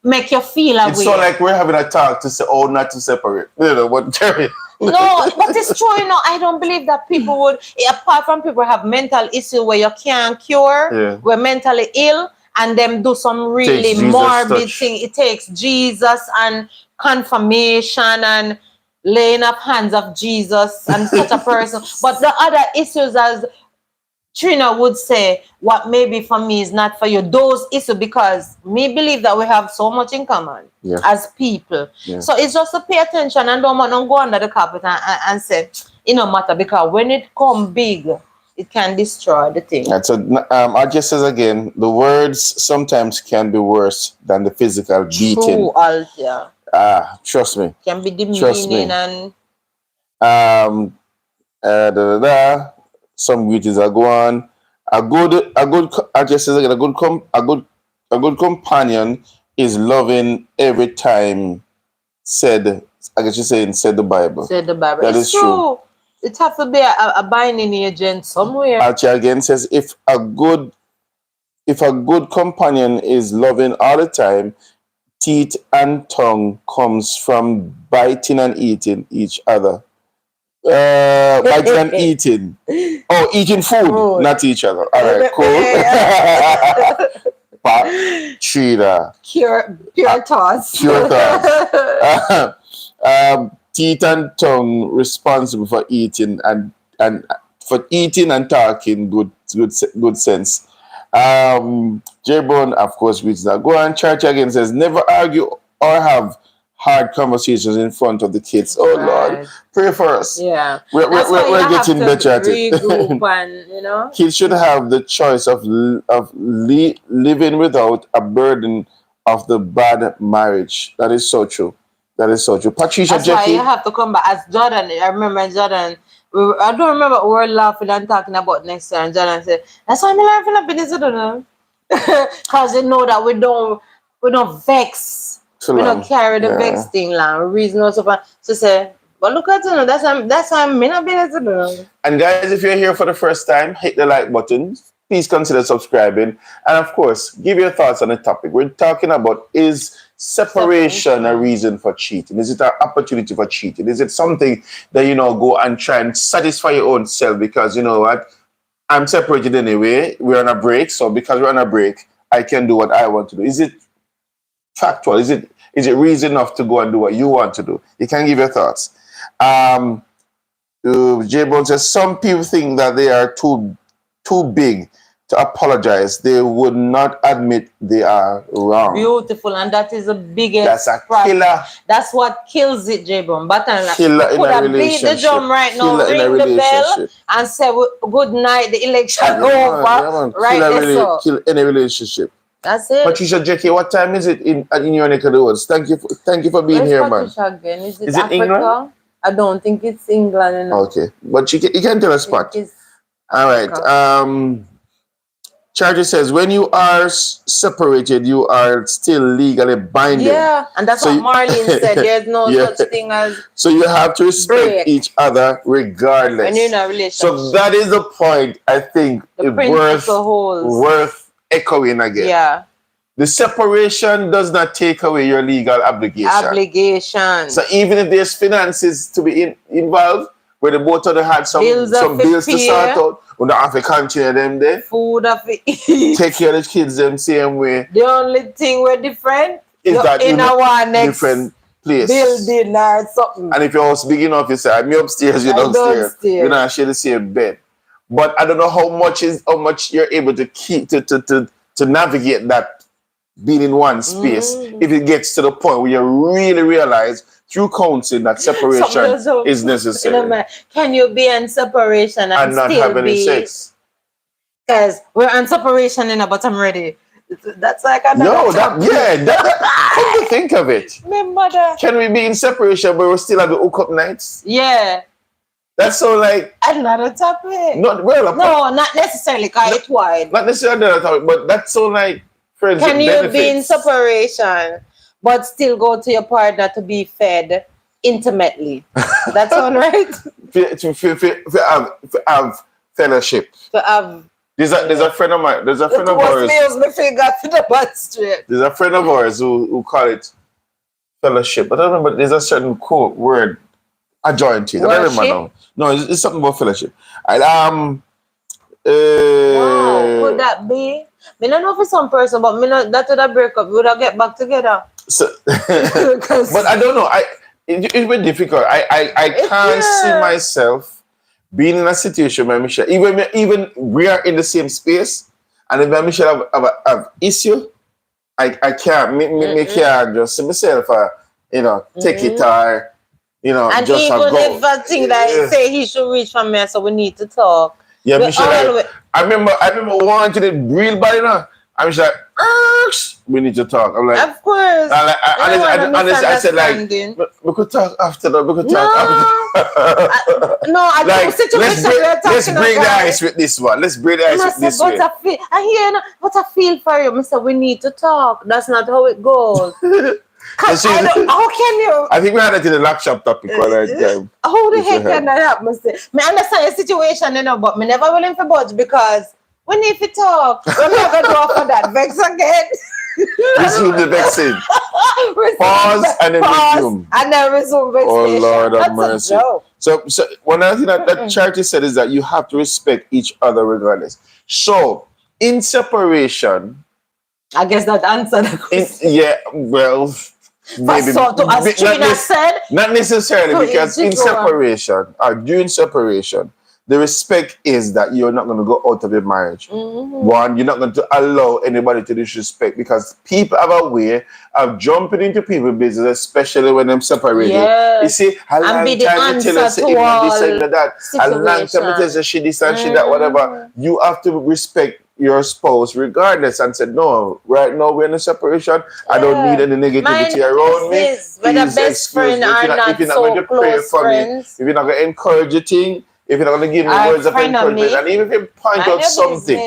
make you feel away. It's so like we're having a talk to say, oh, not to separate. You know what, Jerry? No, but it's true, you know, I don't believe that people would, apart from people have mental issue where you can't cure, we're mentally ill, and them do some really morbid thing. It takes Jesus and confirmation and laying up hands of Jesus and such a person. But the other issues, as Trina would say, what maybe for me is not for you. Those issues, because me believe that we have so much in common as people. Yeah. So it's just to pay attention and don't go under the carpet and say, it no matter, because when it come big, it can destroy the thing. And so I just says again, the words sometimes can be worse than the physical beating. True, trust me. Can be demeaning and some greetings are going. A good companion is loving every time. Said the Bible. Said the Bible. That is true. It has to be a binding agent somewhere. Archie again says, if a good companion is loving all the time, teeth and tongue comes from biting and eating each other. Biting and eating. Oh, eating food, not each other. All right, cool. Trina. Pure thoughts. Pure thoughts. Teeth and tongue responsible for eating and for eating and talking. Good sense. J-Bone, of course, reads that. Go on. Church again says, never argue or have hard conversations in front of the kids. Oh Lord, pray for us. Yeah, we're getting better at it. And, you know, kids should have the choice of living without a burden of the bad marriage. That is so true. Patricia, that's Jeffy, why you have to come back as Jordan. I remember Jordan. I don't remember we were laughing and talking about next year, and Jordan said, "That's why I'm laughing at business, because they know that we don't vex." We don't carry the vex thing long. Reason also to say, but look at you, that's why I'm not being able to do. And guys, if you're here for the first time, hit the like button. Please consider subscribing. And of course, give your thoughts on the topic. We're talking about, is separation a reason for cheating? Is it an opportunity for cheating? Is it something that, go and try and satisfy your own self? Because you know what? I'm separated anyway. We're on a break. So because we're on a break, I can do what I want to do. Is it factual? Is it reason enough to go and do what you want to do? You can give your thoughts. J-Bone says some people think that they are too big to apologize. They would not admit they are wrong. Beautiful, and that is the biggest. That's a problem. killer. That's what kills it, J-Bone. But Killer in could a have beat the relationship. drum right now, Killer in a ring the bell, relationship. and say good night. The election Yeah, over. man. Right there, so. Kill any relationship. That's it. Patricia Jackie, what time is it in your neck of the woods? Thank you for being Where's here, Patricia man. again? Is it Is it Africa? England? I don't think it's England. Okay, but you can tell us spot. All right. Charity says when you are separated, you are still legally binded. Yeah, and that's what Marlene said. There's no such thing as. So you have to respect each other regardless. When you're in a relationship. So that is the point. I think worth echoing again. Yeah. The separation does not take away your legal obligation. So even if there's finances to be involved, where the both of them had some bills to sort out, we don't have to continue them there. Food have to eat. Take care of the kids them same way. The only thing we're different is that in our next different place. Building or something. And if your house big enough, you say, I'm upstairs, you're downstairs. You're not share the same bed. But I don't know how much you're able to keep to navigate that being in one space if it gets to the point where you really realize through counseling that separation is necessary. Can you be in separation and not still have any sex? Because we're on separation but I'm ready. That's like come to think of it. My mother. Can we be in separation but we still have the hookup nights? Yeah. That's so like another topic. Not necessarily it's wide. Not necessarily another topic, but that's so like friends. Can you be in separation but still go to your partner to be fed intimately? That's all right. To have fellowship. To have. There's a friend of mine. There's a friend of ours. There's a friend of ours who call it fellowship. But I don't remember. There's a certain quote word. I joined it. I don't remember now. No, it's something about fellowship. Wow, could that be? I don't know for some person, but that would have break up. We would have get back together. So, but I don't know. It would be difficult. I can't see myself being in a situation where Michelle, even we are in the same space, and if Michelle have issue, I can't. Me can't just see myself. Take it or. And just even if I think that say he should reach for me, so we need to talk. Yeah, Michelle. I remember wanting it real bad, I'm just like, we need to talk. I'm like, of course. I said like, we could talk after that. We could talk after. Let's break the ice with this one. Let's break the ice with this one. But I feel for you, Mister. We need to talk. That's not how it goes. How can you? I think we had it in the lock shop topic for that time. How the heck can that happen? I understand the situation, but me never willing for budge because we need to talk. We're not going to go for that. Vex again. Resume the vexing. Pause and then resume. And then resume vexation. Oh Lord have mercy. So one other thing that Charity said is that you have to respect each other regardless. So in separation, I guess that answered the question. Maybe, not necessarily because in separation or during separation, the respect is that you're not going to go out of your marriage. One, you're not going to allow anybody to disrespect because people have a way of jumping into people's business, especially when they're separated. Yes. You see, a long time you tell us this and that, a long time you tell us she this and she that, whatever. You have to respect your spouse regardless and said, no, right now we're in a separation. I don't need any negativity around me. Whether best friend or not so close friends. If you're not going to encourage a thing, if you're not going to give me words of encouragement, and even if you point out something,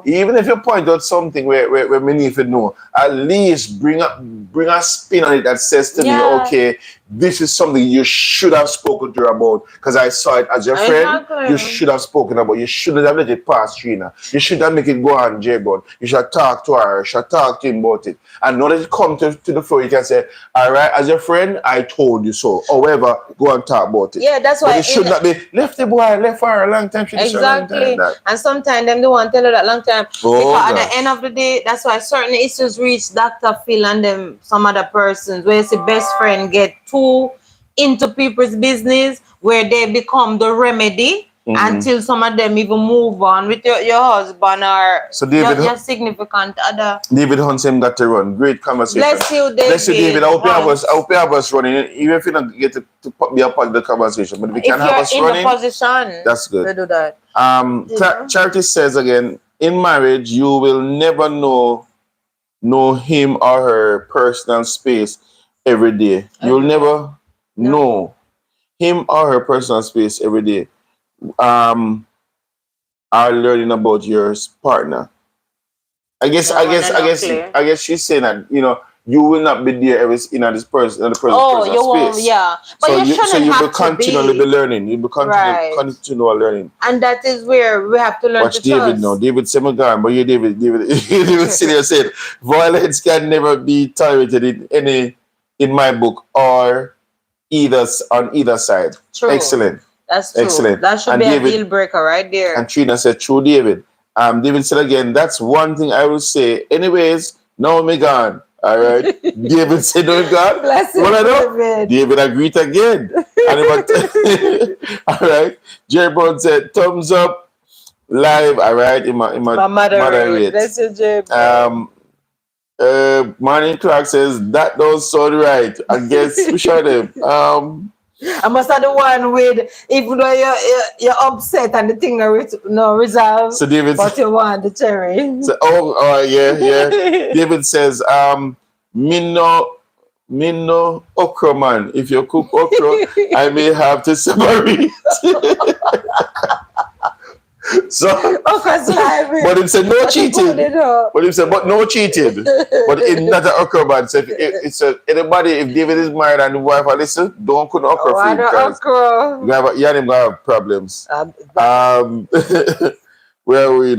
even if you point out something where me need to know, at least bring a spin on it that says to me, okay, this is something you should have spoken to her about because I saw it as your friend. You should have spoken about. You shouldn't have let it pass, Trina. You should have make it go on, J-Bud. You should talk to her. You should talk to him about it. And now that it comes to the floor, you can say, all right, as your friend, I told you so. However, go and talk about it. Yeah, that's why. But it should not be left the boy, left for a long time. Exactly. And sometimes them don't want to tell her that long time. Because at the end of the day, that's why certain issues reach Dr. Phil and them some other persons where it's the best friend get too into people's business where they become the remedy until some of them even move on with your husband or So David, your significant other. David Huntsman got to run. Great conversation. Bless you, David. Bless you, David. I hope you have us running, even if you don't get to be a part of the conversation. But if you can have us running, the position, that's good. we do that. Charity says again, in marriage, you will never know him or her personal space every day. You'll never know him or her personal space every day. Are learning about your partner. I guess she's saying that, you will not be there every in this person's space. But you will continually be learning. You will continue learning. And that is where we have to learn. Watch David now. David said, but you David Senior said, violence can never be tolerated in my book or on either side. True. Excellent. That's true. Excellent. That should be a deal breaker right there. And Trina said, true, David. David said again, that's one thing I will say. Anyways, now me gone. All right. David said, no, God. Bless you, David. David agreed again. All right. Jerry Brown said, thumbs up live. All right. In my moderate. Bless you, Jerry. Martin Clark says, that don't sound right. I guess we should have. I must have the one with, even though you're upset and the thing no resolve. So David, but you want the cherry. So, yeah. David says, Minno okra man. If you cook okra, I may have to separate. So, but it said no cheating. But it said, but no cheating. But it's not an okra man. So if anybody, if David is married and the wife are listen, don't cook okra for him because you and him gonna have problems. Well, really,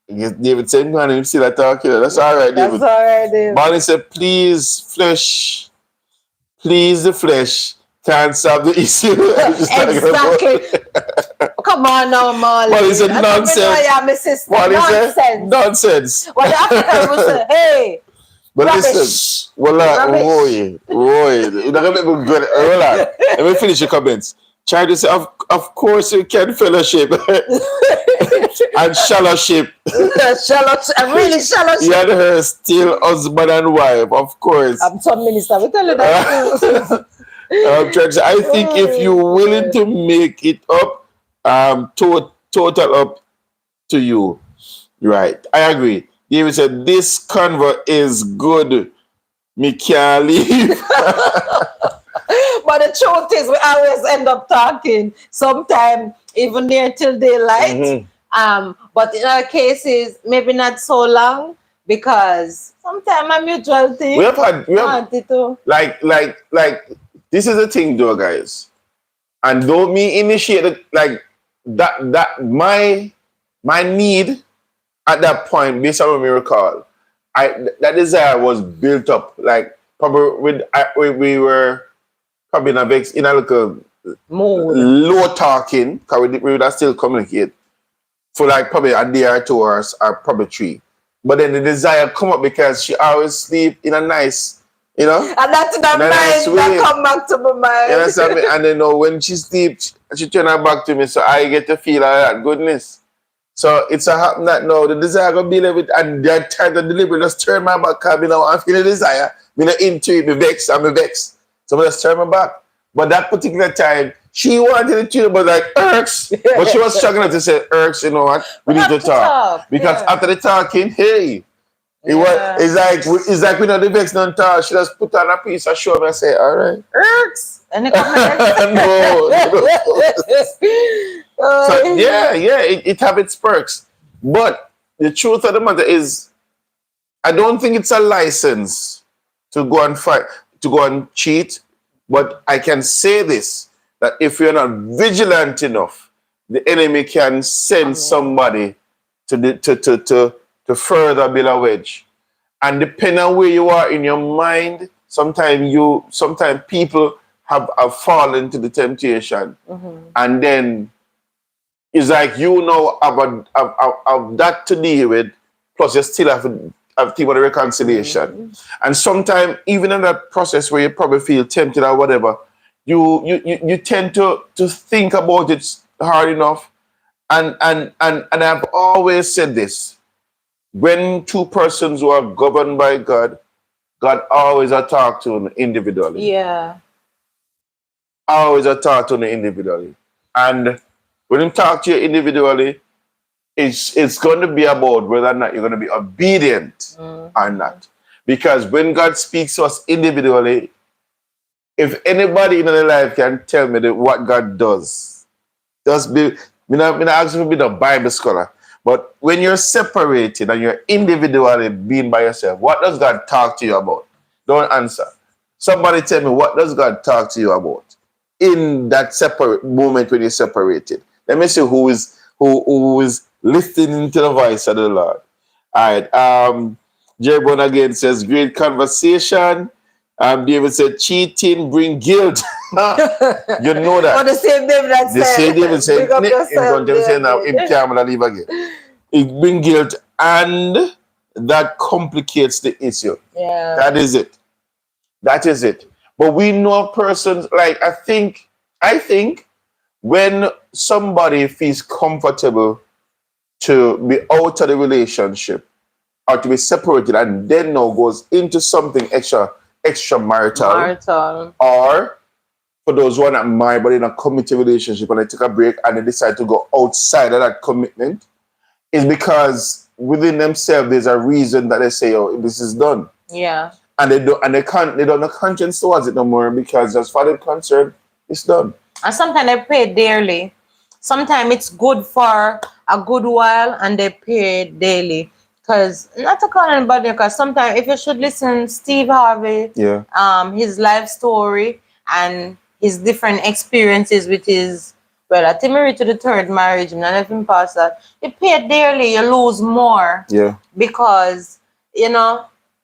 David said, man, him see that talking. That's all right, David. That's all right, David. Barney said, please the flesh can't solve the issue. Exactly. Come on now, Molly. Well, he said nonsense. Nonsense. Well, the African will say, hey. But listen, Roy, you're not gonna make good. Let me finish your comments. Try to say, of course you can fellowship and shallowship. Really shallowship. You and her still husband and wife, of course. I'm some minister. We tell you that. I think if you're willing to make it up, total up to you. Right. I agree. David said, this convert is good. Me can't leave. But the truth is, we always end up talking. Sometimes even there till daylight. But in our cases, maybe not so long because sometimes a mutual thing. We have like this is the thing, though, guys. And though me initiate it, like that my need at that point, based on what we recall, that desire was built up. Like probably we were probably in a little low talking, because we would have still communicate for like probably a day or 2 hours or probably 3. But then the desire come up because she always sleep in a nice, and that's the mind that come back to my mind. You understand me? And then when she sleeps, she turn her back to me, so I get to feel all that goodness. So it's a happen that now the desire gonna be there with, and that time to deliberate just turn my back, because I'm feeling desire. I'm not into it, I'm vex. So I just turn my back. But that particular time, she wanted to tune, but like irks. But she was struggling to say, irks, you know what? We need to talk. Because after the talking, hey, it's like we know the vex don't talk. She just put on a piece of show and say, all right. Irks. And they come No. So it have its perks. But the truth of the matter is, I don't think it's a license to go and fight, to go and cheat. But I can say this, that if you're not vigilant enough, the enemy can send somebody to further build a wedge. And depending on where you are in your mind, sometimes people have fallen to the temptation. And then it's like have that to deal with, plus you still have to think about the reconciliation. And sometimes, even in that process where you probably feel tempted or whatever, you tend to think about it hard enough. And I've always said this: when two persons who are governed by God, God always a talk to them individually. Yeah. Always a talk to them individually. And when you talk to you individually, it's going to be about whether or not you're going to be obedient or not. Because when God speaks to us individually, if anybody in their life can tell me that what God does, just be, me not asking to be the Bible scholar, but when you're separated and you're individually being by yourself, what does God talk to you about? Don't answer. Somebody tell me, what does God talk to you about in that separate moment when you're separated? Let me see who is listening to the voice of the Lord. All right. Jeroboam again says, great conversation. David said, cheating bring guilt. You know that. But the same David that The said, same David said, big up in yourself, front of him saying now, David. him can't leave again. It bring guilt, and that complicates the issue. Yeah. That is it. That is it. But we know persons, like I think when somebody feels comfortable to be out of the relationship or to be separated and then now goes into something extra marital, or for those who are not married but in a committed relationship and they take a break and they decide to go outside of that commitment, is because within themselves there's a reason that they say, oh, this is done. Yeah. And they don't have conscience towards it no more, because as far as they're concerned, it's done. And sometimes they pay dearly. Sometimes it's good for a good while and they pay daily. Because not to call anybody, because sometimes if you should listen Steve Harvey, his life story and his different experiences with his, well, I think married to the third marriage, and nothing past that. You pay dearly, you lose more. Yeah. Because,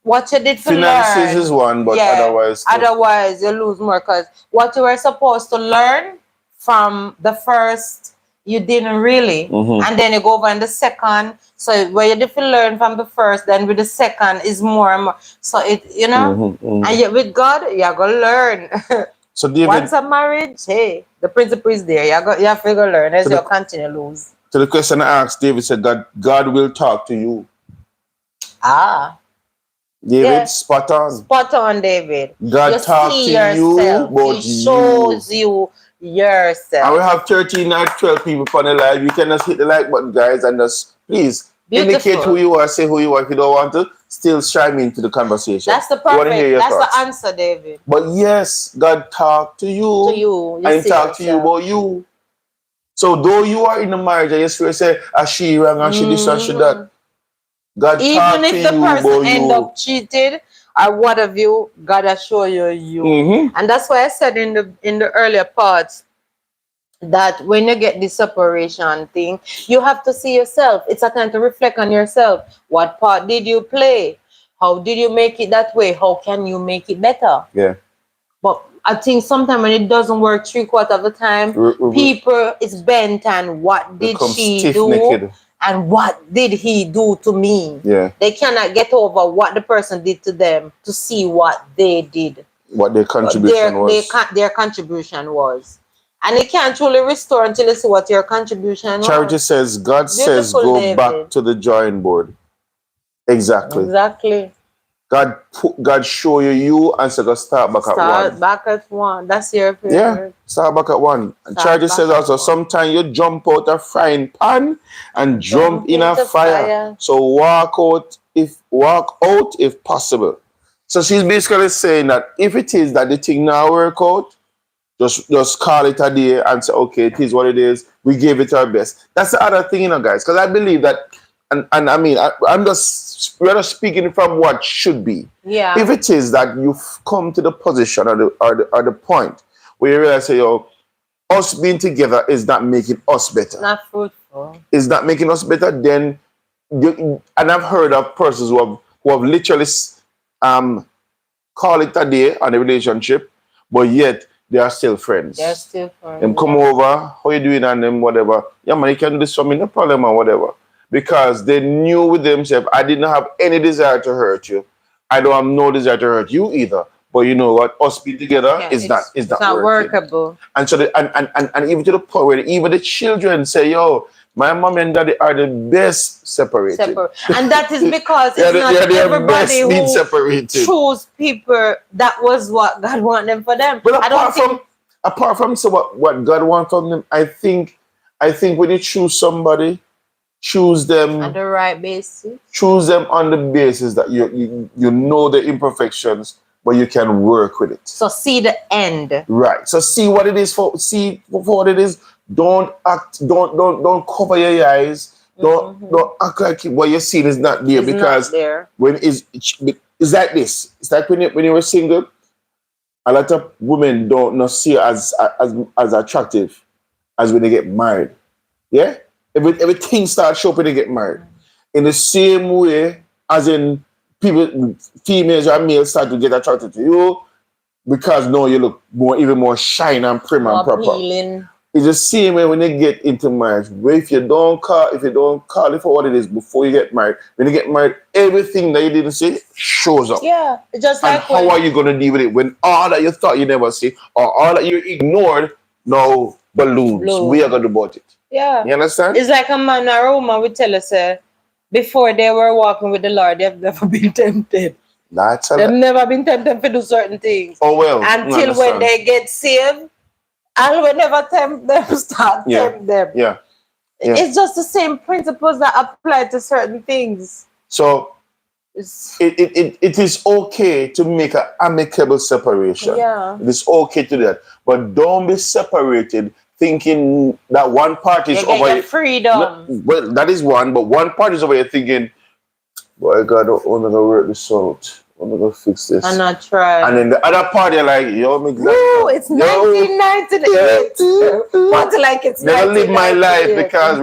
what you did for finances learn is one, but otherwise you lose more, because what you were supposed to learn from the first, you didn't really, and then you go over in the second. So where you did learn from the first, then with the second is more and more. So it, and yet with God, you're gonna learn. So David, once a marriage, hey, the principle is there. You have to go learn as you continue to lose. So the question I asked David said, God will talk to you. David, spot on. Spot on, David. God talk to you, but he shows you yourself. And we have 13 or 12 people on the live. You can just hit the like button, guys, and just please indicate who you are, say who you are. If you don't want to, still chime into the conversation. That's the perfect. That's the answer, David. But yes, God talk to you. And he talk to you about you. So though you are in a marriage and you say, she wrong and she this and she that, God even if the person end up cheated or what have you, God will show you. And that's why I said in the earlier parts that when you get the separation thing, you have to see yourself. It's a time to reflect on yourself. What part did you play? How did you make it that way? How can you make it better? Yeah. But I think sometimes when it doesn't work 3/4 of the time, people is bent on what did she do? Naked. And what did he do to me? Yeah. They cannot get over what the person did to them to see what they did. What their contribution was. Their contribution was. And it can't truly restore until you see what your contribution was. Charity says, God says, go back to the drawing board. Exactly. God show you and say, go start back at one. Start back at one. That's your favorite. Yeah, start back at one. And Charity says also, sometimes you jump out a frying pan and jump in a fire. So walk out if possible. So she's basically saying that if it is that the thing now work out, just call it a day and say, okay, it is what it is. We gave it our best. That's the other thing, guys, because I believe that, and I mean, we're just speaking from what should be. Yeah. If it is that you've come to the position or the point where you realize, us being together is not making us better. Not fruitful. It's not making us better. Then, and I've heard of persons who have literally call it a day on a relationship, but yet they are still friends. They're still friends. Them come over, how you doing, and them whatever. Yeah, man, you can do this for me, no problem or whatever. Because they knew with themselves, I didn't have any desire to hurt you. I don't have no desire to hurt you either. But you know what? Us being together Yeah, is it's not not working. workable. And so and even to the point where even the children say, yo, my mom and daddy are the best separated. And that is because They are it's not the everybody best being who separated. choose people that was what God wanted them for them. But I don't think apart from so what God wants from them, I think when you choose somebody, choose on them the right basis. on the basis that you know the imperfections, but you can work with it. So see the end. Right. So see what it is for what it is. Don't don't cover your eyes. Don't act like what you're seeing is not there, It's because not there. when it's like this. It's like when you were single, a lot of women don't not see you as attractive as when they get married. Yeah? Everything starts showing when they get married. In the same way as in people, females or males start to get attracted to you because now you look even more shine and prim and More proper. appealing. It's the same way when you get into marriage. Where if you don't call it for what it is before you get married, when you get married, everything that you didn't see shows up. Yeah. It's just And like how are you going to deal with it when all that you thought you never see or all that you ignored now balloons? We are going to about it. Yeah. You understand? It's like a man or a woman would tell us before they were walking with the Lord, they've never been tempted. They've never been tempted to do certain things. Oh well. Until when they get saved, I will never tempt them, tempt them. Yeah. It's just the same principles that apply to certain things. So it is okay to make an amicable separation. Yeah. It is okay to do that. But don't be separated thinking that one party is over your freedom. Well, that is one, but one party is over here thinking, boy, God, I'm gonna work this out. I'm gonna fix this. I'm not trying. And then the other party are like, yo, me glad. Woo, it's 1998. What like it's never live my life because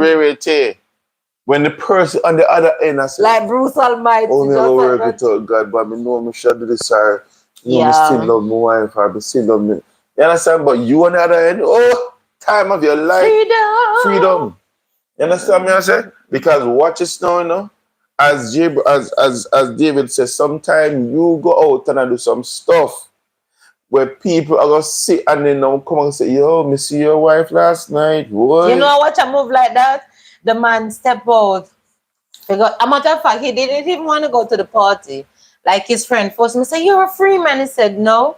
when the person on the other end I said, like Bruce Almighty. Oh, me will work it out, God, but I know me should do this or me still love my wife or me still love me. You understand? But you on the other end, time of your life. Freedom. You understand me I say? Because watch it now, you know. As David says, sometimes you go out and do some stuff where people are gonna sit and then now come and say, yo, me see your wife last night. Boy. You know what a move like that? The man step out. Because a matter of fact, he didn't even want to go to the party. Like his friend forced him to say, you're a free man. He said, no,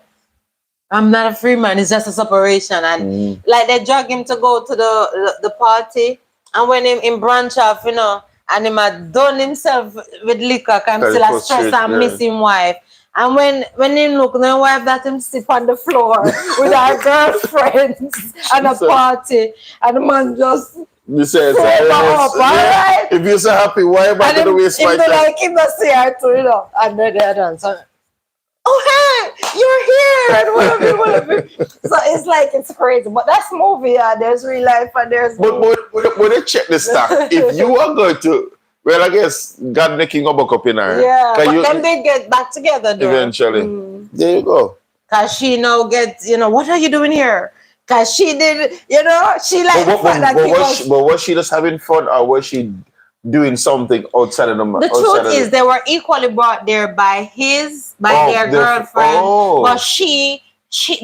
I'm not a free man. It's just a separation. And like they drag him to go to the party. And when him branch off, you know, and him had done himself with liquor, because him still stress and miss him wife. And when him look, the wife that him sit on the floor with our girlfriends at a party, and the man just you say up, all right? If you're so happy, why am I going to waste my time? Like him to see her too, you know, and then they're done. So, oh hey, you're here, and whatever. So it's like it's crazy, but that's movie. Yeah, there's real life and there's. But when they check the stuff, if you are going to, well, I guess God making a buck up in her. Yeah, but then they get back together though. Eventually. There you go. Cause she now gets, you know, what are you doing here? Cause she did, you know, she like but was she just having fun or was she doing something outside of the truth is they were equally brought there by their girlfriend. But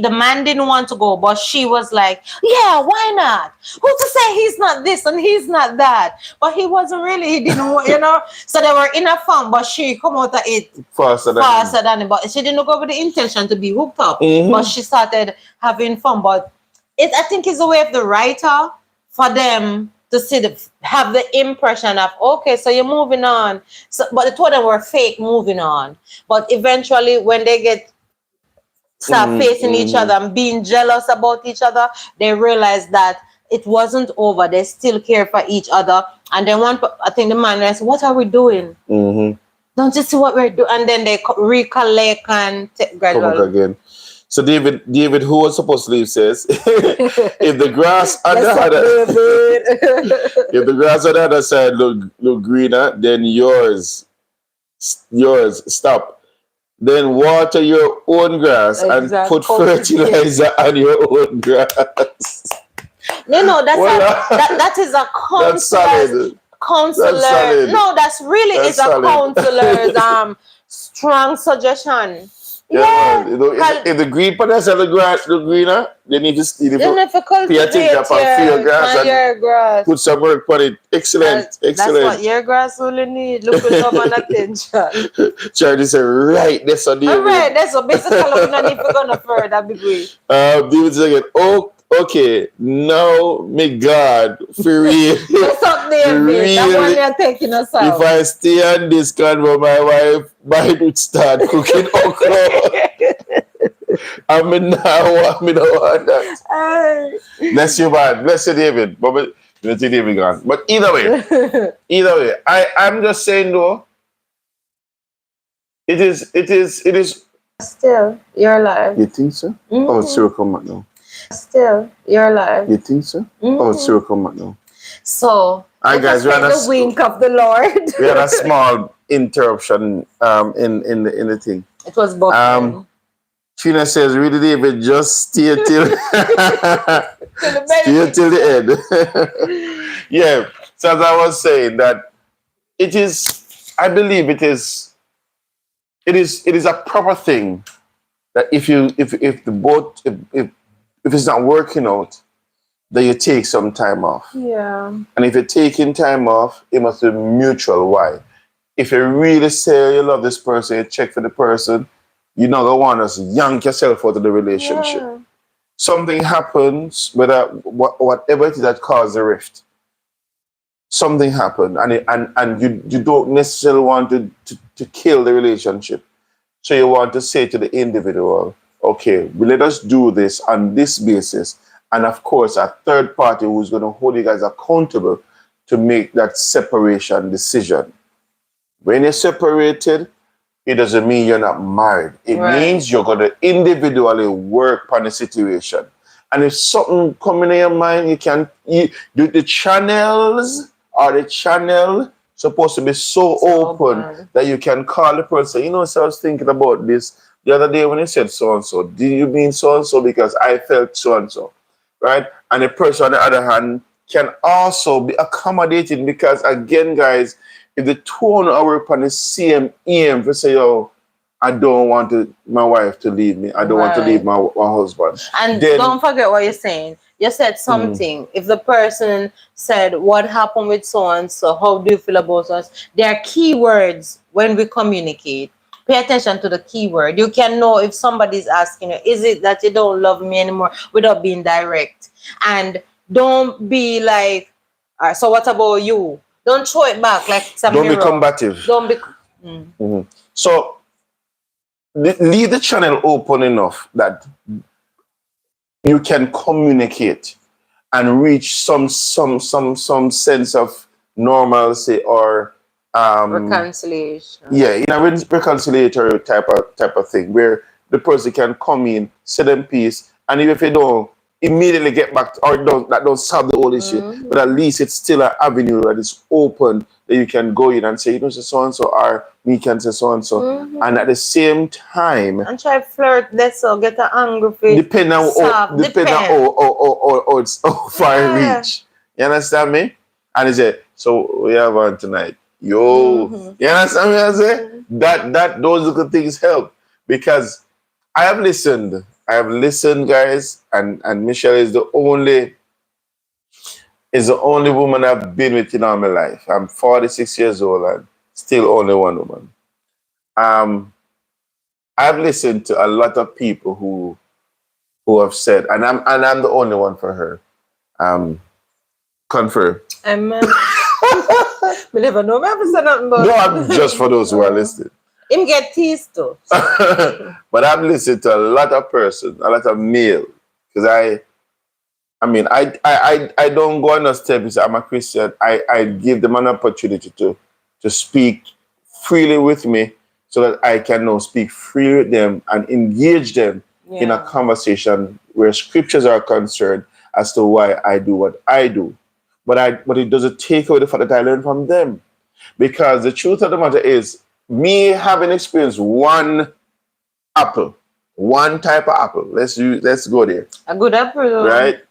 the man didn't want to go, but she was like, yeah, why not? Who to say he's not this and he's not that? But he wasn't really, he didn't want, you know. So they were in a fun, but she come out of it faster than him. But she didn't go with the intention to be hooked up. But she started having fun. But I think it's a way of the writer for them to have the impression of, okay, so you're moving on. So, but the two of them were fake moving on. But eventually when they start facing each other and being jealous about each other, they realize that it wasn't over. They still care for each other. And then I think the man said, what are we doing? Don't you see what we're doing? And then they recollect and gradually. Come back again. So David, who was supposed to leave, says, if the grass on the other side look greener, then yours stop. Then water your own grass and put fertilizer on your own grass. No, that is a counselor. No, that's really is a counselor's strong suggestion. Yeah, Yeah. man. You know, if the green partners have the greener, they need to steal it. You need to Pay attention cultivate upon field grass and your grass. put some work on it. Excellent, That's what excellent. your grass really need. Look with love and attention. Charlie said, right, that's on All David. right, that's what basically we don't need to go no further, big way. David said again, oh, okay, now, may God, for real. What's up, David? That one you're taking us out. If I stay on this convo, my wife might would start cooking okra. I mean, now, I don't want that. Bless you, man. Bless you, David. But let's see David gone. But either way, I'm just saying though, it is. Still, you're alive. You think so? Oh, it's still come back now. Still, you're alive. You think so? Oh, it's still come back now. So, hi guys, we had the wink of the Lord. We had a small interruption in the thing. It was buffering. Trina says, really, David, just stay till stay till the end. Yeah. So as I was saying that it is, I believe it is a proper thing that if the boat if it's not working out, that you take some time off. Yeah. And if you're taking time off, it must be mutual. Why? If you really say you love this person, you check for the person, you're not going to want to yank yourself out of the relationship. Yeah. Something happens, whatever it is that caused the rift. Something happened, and you don't necessarily want to kill the relationship. So you want to say to the individual, okay, let us do this on this basis. And of course, a third party who's going to hold you guys accountable to make that separation decision. When you're separated, it doesn't mean you're not married. It means you're going to individually work on the situation. And if something coming in your mind, the channels or the channel supposed to be so open that you can call the person. You know, so I was thinking about this the other day when you said so-and-so. Did you mean so-and-so? Because I felt so-and-so. Right? And the person on the other hand can also be accommodating because, again, guys, if the tone are upon the same aim for say, oh, I don't want my wife to leave me. I don't want to leave my husband. And then, don't forget what you're saying. You said something. If the person said, what happened with so-and-so, how do you feel about us? There are keywords when we communicate. Pay attention to the keyword. You can know if somebody's asking you, is it that you don't love me anymore, without being direct. And don't be like, all right, so what about you? Don't throw it back like it's a mirror. Don't be combative. Don't be... So leave the channel open enough that you can communicate and reach some sense of normalcy or reconciliation. Yeah, in a reconciliatory type of thing where the person can come in, sit in peace, and even if you don't immediately get back or don't solve the whole issue, but at least it's still an avenue that is open that you can go in and say, you know, so and so, or me can say so and so, and at the same time, and try to flirt this or get an angry face. Depending on how it's far reach. You understand me? And he said, so we have on tonight. Yo, you understand what I say? That those little things help because I have listened, guys, and Michelle is the only woman I've been with in all my life. I'm 46 years old and still only one woman. I've listened to a lot of people who have said, and I'm the only one for her. Confirm. Amen. We never know. No, I'm just for those who are listening. Him get teased too. But I've listened to a lot of persons, a lot of male, because I don't go on a step and say I'm a Christian. I give them an opportunity to speak freely with me so that I can now speak freely with them and engage them in a conversation where scriptures are concerned as to why I do what I do. But it doesn't take away the fact that I learn from them. Because the truth of the matter is, me having experienced one apple, one type of apple, let's go there. A good apple, though. Right?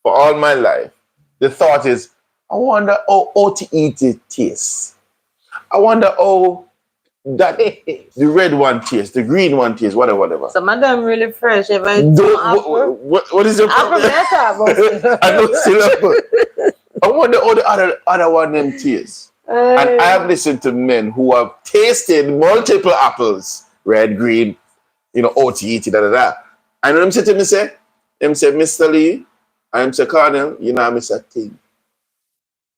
For all my life. The thought is, I wonder how to eat it tastes. I wonder how that the red one taste, the green one taste, whatever, whatever. Some of them really fresh. If I eat some apple, What is your apple problem? better. I know still apple. I wonder how the other one them taste. And I have listened to men who have tasted multiple apples, red, green, OT, da da da. And them say to me, say, Mr. Lee, I'm say, Cornell, you know I miss a thing.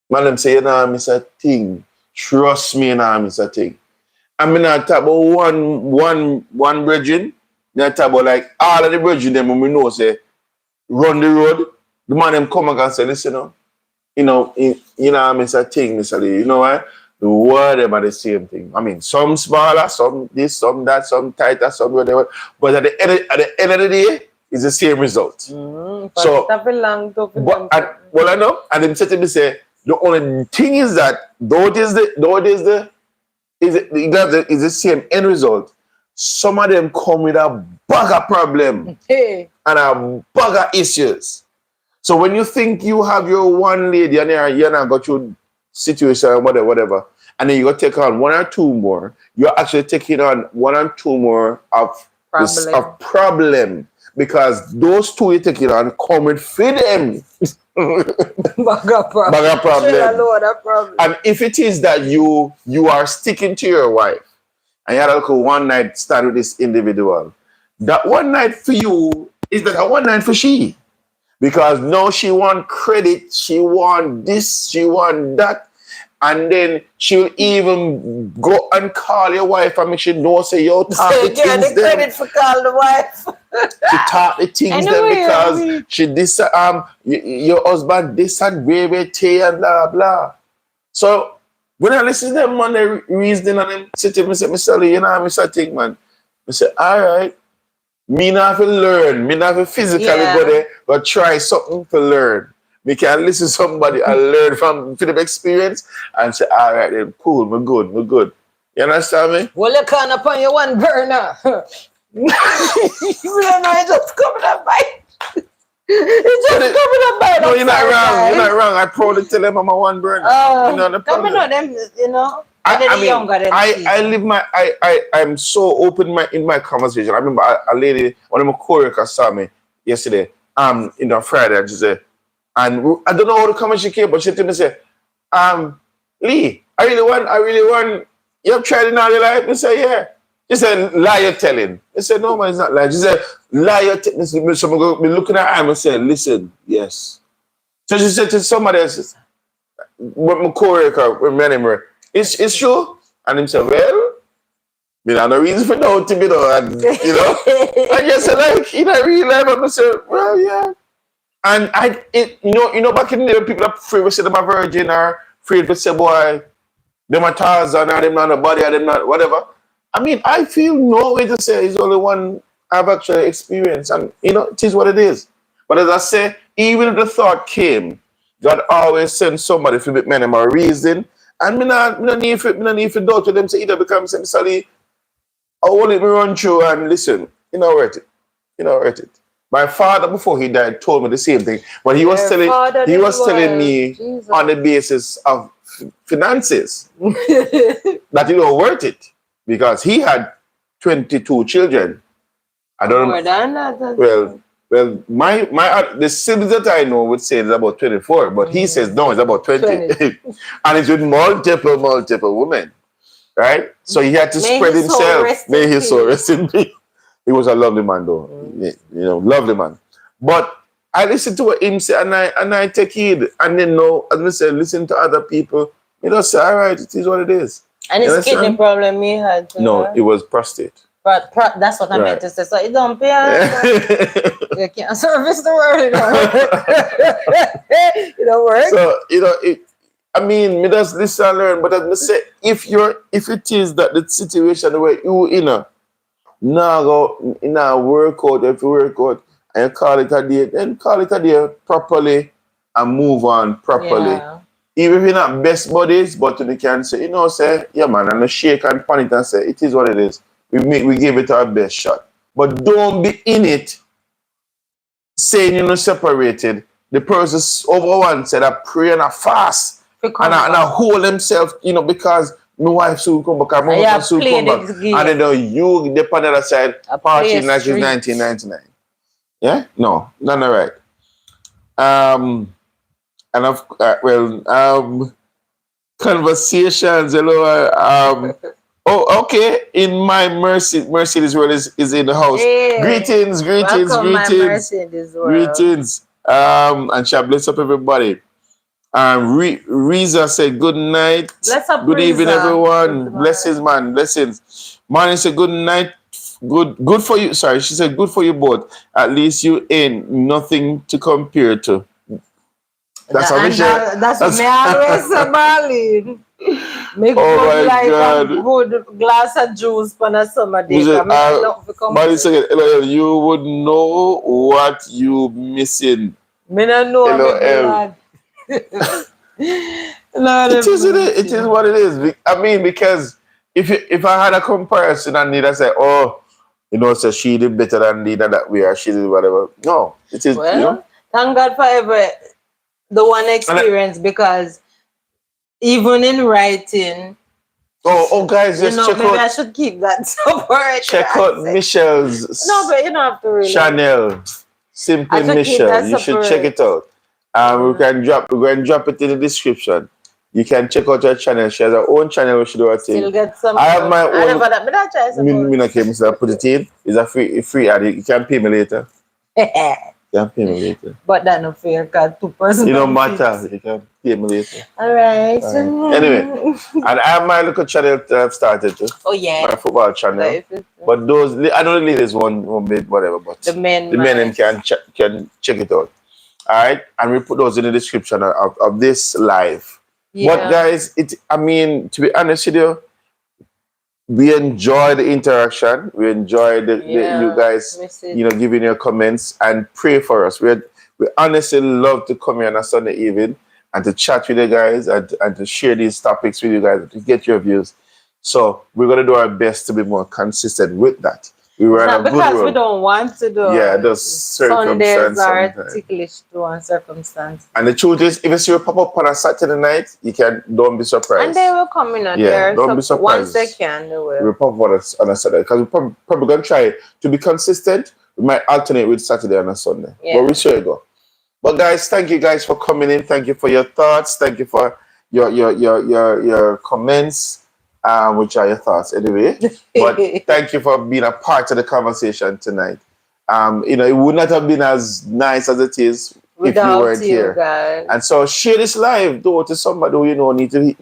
Man, them say, you know I miss a thing. Trust me, you know I miss a thing. I'm not talk about one bridging. I talk about like all of the bridging them when we know say run the road. The man them come and say, listen, I miss a thing, Mr. Lee. You know why? The word them are the same thing. I mean, some smaller, some this, some that, some tighter, some whatever. But at the end of the day, it's the same result. So, I know, and them said to me say the only thing is that though it is the same end result. Some of them come with a bag of problem and a bag of issues. So when you think you have your one lady and you're not got your situation or whatever, and then you got to take on one or two more, you're actually taking on one or two more of problem because those two you're taking on come with freedom. Bag of problem. And if it is that you are sticking to your wife and you had a one night stand with this individual, that one night for you is like a one night for she. Because now she want credit, she want this, she want that. And then she'll even go and call your wife and make sure know say yo talk the things the credit for call the wife. She talk the things then because she this your husband this and baby tea and blah blah. So when I listen to them on the reasoning and them sit to me say, Mr. Lee, I think man. I say, all right. Me not have to learn. Me not have to physically go there, but try something to learn. Me can listen to somebody and learn from the experience and say, all right then, cool, we're good. You understand me? Well, you can't upon your one burner. You don't know, it just coming up by. It's just coming up by. No, you're not wrong. You're not wrong. I probably tell them I'm a one burner. Coming on them, I'm so open in my conversation. I remember a lady, one of my coworkers saw me yesterday, Friday, and she said, and I don't know how the conversation came, but she told me, say, Lee, I really want, you have tried it all your life? I said, yeah. She said, lie you're telling. I said, no, man, it's not lying. She said, lie you're telling. So I'm going to be looking at her and say, listen, yes. So she said to somebody else, my coworker, remember, it's true. And he said, well, no reason for no to be though. And, I guess like in a real life, I said, well, yeah. And back in the day, people are afraid to say them a virgin or afraid to say, boy, them a Tarzan or them not a body or them not whatever. I mean, I feel no way to say it's only one I've actually experienced. And, it is what it is. But as I say, even if the thought came, God always sends somebody to make men a reason. And me not need to doubt to them say either become simply I will let me run through and listen, worth it. My father before he died told me the same thing. But he was telling me Jesus. On the basis of finances that worth it. Because he had 22 children. I don't know. Well, the siblings that I know would say it's about 24, but he says no, it's about 20. And it's with multiple women, right? So he had to spread himself. May his soul rest in peace. He was a lovely man, though. Lovely man. But I listen to what him say, and I take heed, and then as I said, listen to other people. Say, all right, it is what it is. And his kidney problem he had. No, it was prostate. But that's what I meant to say. So it don't pay. You can't service the world. It don't work. So me just listen and learn. But as I say, if it is that the situation the way you now work out, if you work out and you call it a day, then call it a day properly and move on properly. Yeah. Even if you're not best buddies, but you can say, say, yeah man, and shake and pan it and say, it is what it is. We give it our best shot. But don't be in it saying you're not separated. The person over one said I pray and I fast and I hold himself, because my wife soon come back, my And husband soon play come back. the game. And then you, the on the other side, A partying play like it's street. 1999. Yeah? No, not right. And conversations, hello. Oh, okay. In my Mercedes world is in the house. Hey, Greetings. welcome, my Mercedes world. Greetings. And shall bless up everybody. Reza said good night. Bless up, Good evening, Reza. everyone. Good Blessings, man. Blessings. Martin said good night. Good for you. Sorry, she said good for you both. At least you ain't nothing to compare to. That's how Michelle. That's what me always say, Marlene. Make Oh good my like God. a good glass of juice on a summer day. Martin said, LOL, you would know what you missing. Me don't know. LOL. It is what it is. I mean, because if I had a comparison and need, I say, oh, you know, so she did better than Nina that we are, she did whatever. No, it is, Well, you know. Thank God for the one experience, because even in writing, guys, just check maybe out. I should keep that separate. Check out Michelle's. No, but you don't have to really. Channel, Simply Michelle. You should check it out. We're going to drop it in the description. You can check out her channel. She has her own channel. She do her thing. Still get some. I have my own. I never that. But I try I put it in. It's a free ad. You can pay me later. You can pay me later. But that no fair, because 2%. It don't matter. You can pay me later. All right. Anyway, and I have my little channel that I've started too. Oh yeah. My football channel. But those, I know the ladies won't make whatever, but the men can check it out. All right, and we put those in the description of this live. Yeah. But guys, to be honest with you, we enjoy the interaction. We enjoy you guys, giving your comments and pray for us. We honestly love to come here on a Sunday evening and to chat with you guys and to share these topics with you guys, to get your views. So we're going to do our best to be more consistent with that. We were on a good road. We don't want to do. Yeah, those circumstances. Sundays are ticklish to one circumstance. And the truth is, if you see a pop up on a Saturday night, don't be surprised. And they will come in there. Don't be surprised. Once they can, they will. We'll pop up on a Saturday. Because we're probably going to try to be consistent. We might alternate with Saturday and a Sunday. Yeah. But we'll show you go. But guys, thank you guys for coming in. Thank you for your thoughts. Thank you for your comments. Which are your thoughts anyway? But thank you for being a part of the conversation tonight. It would not have been as nice as it is without if you weren't here. Guys. And so share this live to somebody who need to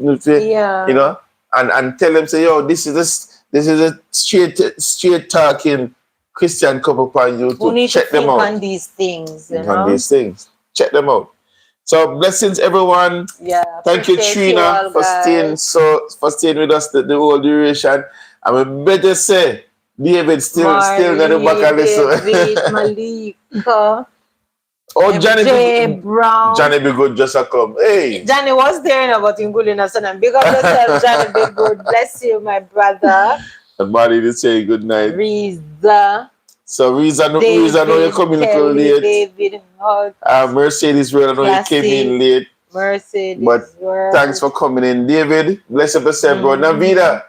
and tell them, say, yo, this is a straight talking Christian couple on YouTube. Who need check to them out on these things, on these things. Check them out. So blessings, everyone. Yeah. Thank you, Trina, for staying with us the whole duration. And we better say, David still got the back of this. Malika. Oh, Johnny Brown. Johnny be good, just a come. Hey. Johnny was there but in good enough. And big up yourself, Johnny be good. Bless you, my brother. Everybody did say good night. Reza. So Reza, know you're coming a little late. David Mercedes, I know you came in late. Mercedes. But thanks for coming in. David, bless up yourself, bro. Navida,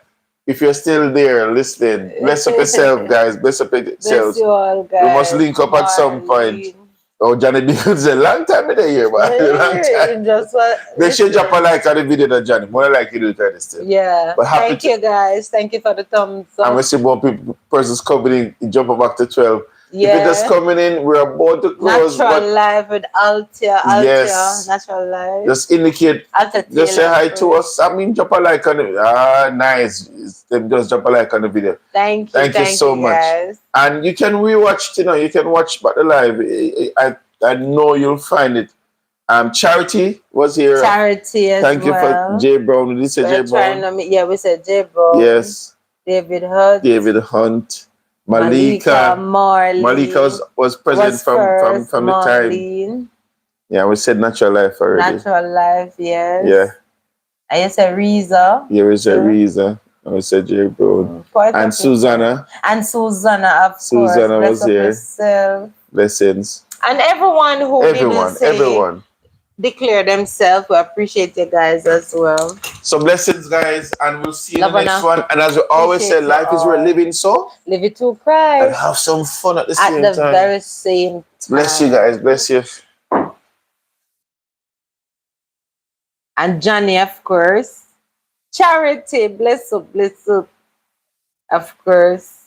if you're still there listening, bless up yourself, guys. Bless up yourselves. Bless you all, guys. We must link up at some point. Oh, Johnny B. It's a long time in the year, man. Long time. They should drop a like on the video that Johnny. More like you do it still. Yeah. But thank you guys. Thank you for the thumbs up. And we see more persons coming in, jump back to 12. Yeah. If you're just coming in, we're about to close. Natural Live with Altia. Yes. Natural Live. Just indicate. Just say hi to us. Drop a like on it. Nice. Just drop a like on the video. Thank you so much. Guys. And you can rewatch, you can watch back the live. I know you'll find it. Charity was here. Charity as Thank you for J Brown. Did you say J Brown? We said J Brown. Yes. David Hunt. Malika. Marlene. Malika was present from the time. Yeah, we said Natural Life already. Natural Life, yes. Yeah. And you said Reza. Yeah, we said Reza. And we said J Brown. And Susanna. And Susanna, of course. Susanna was here. Yourself. Blessings. And everyone who didn't say, declare themselves, we appreciate you guys as well. So blessings, guys, and we'll see you in Love the and next one. And as we always say, appreciate you life is worth all. living, so Live it to and Christ have some fun at the at same the time. very same Bless you time. guys. Bless you. And Johnny, of course. Charity, bless up, of course.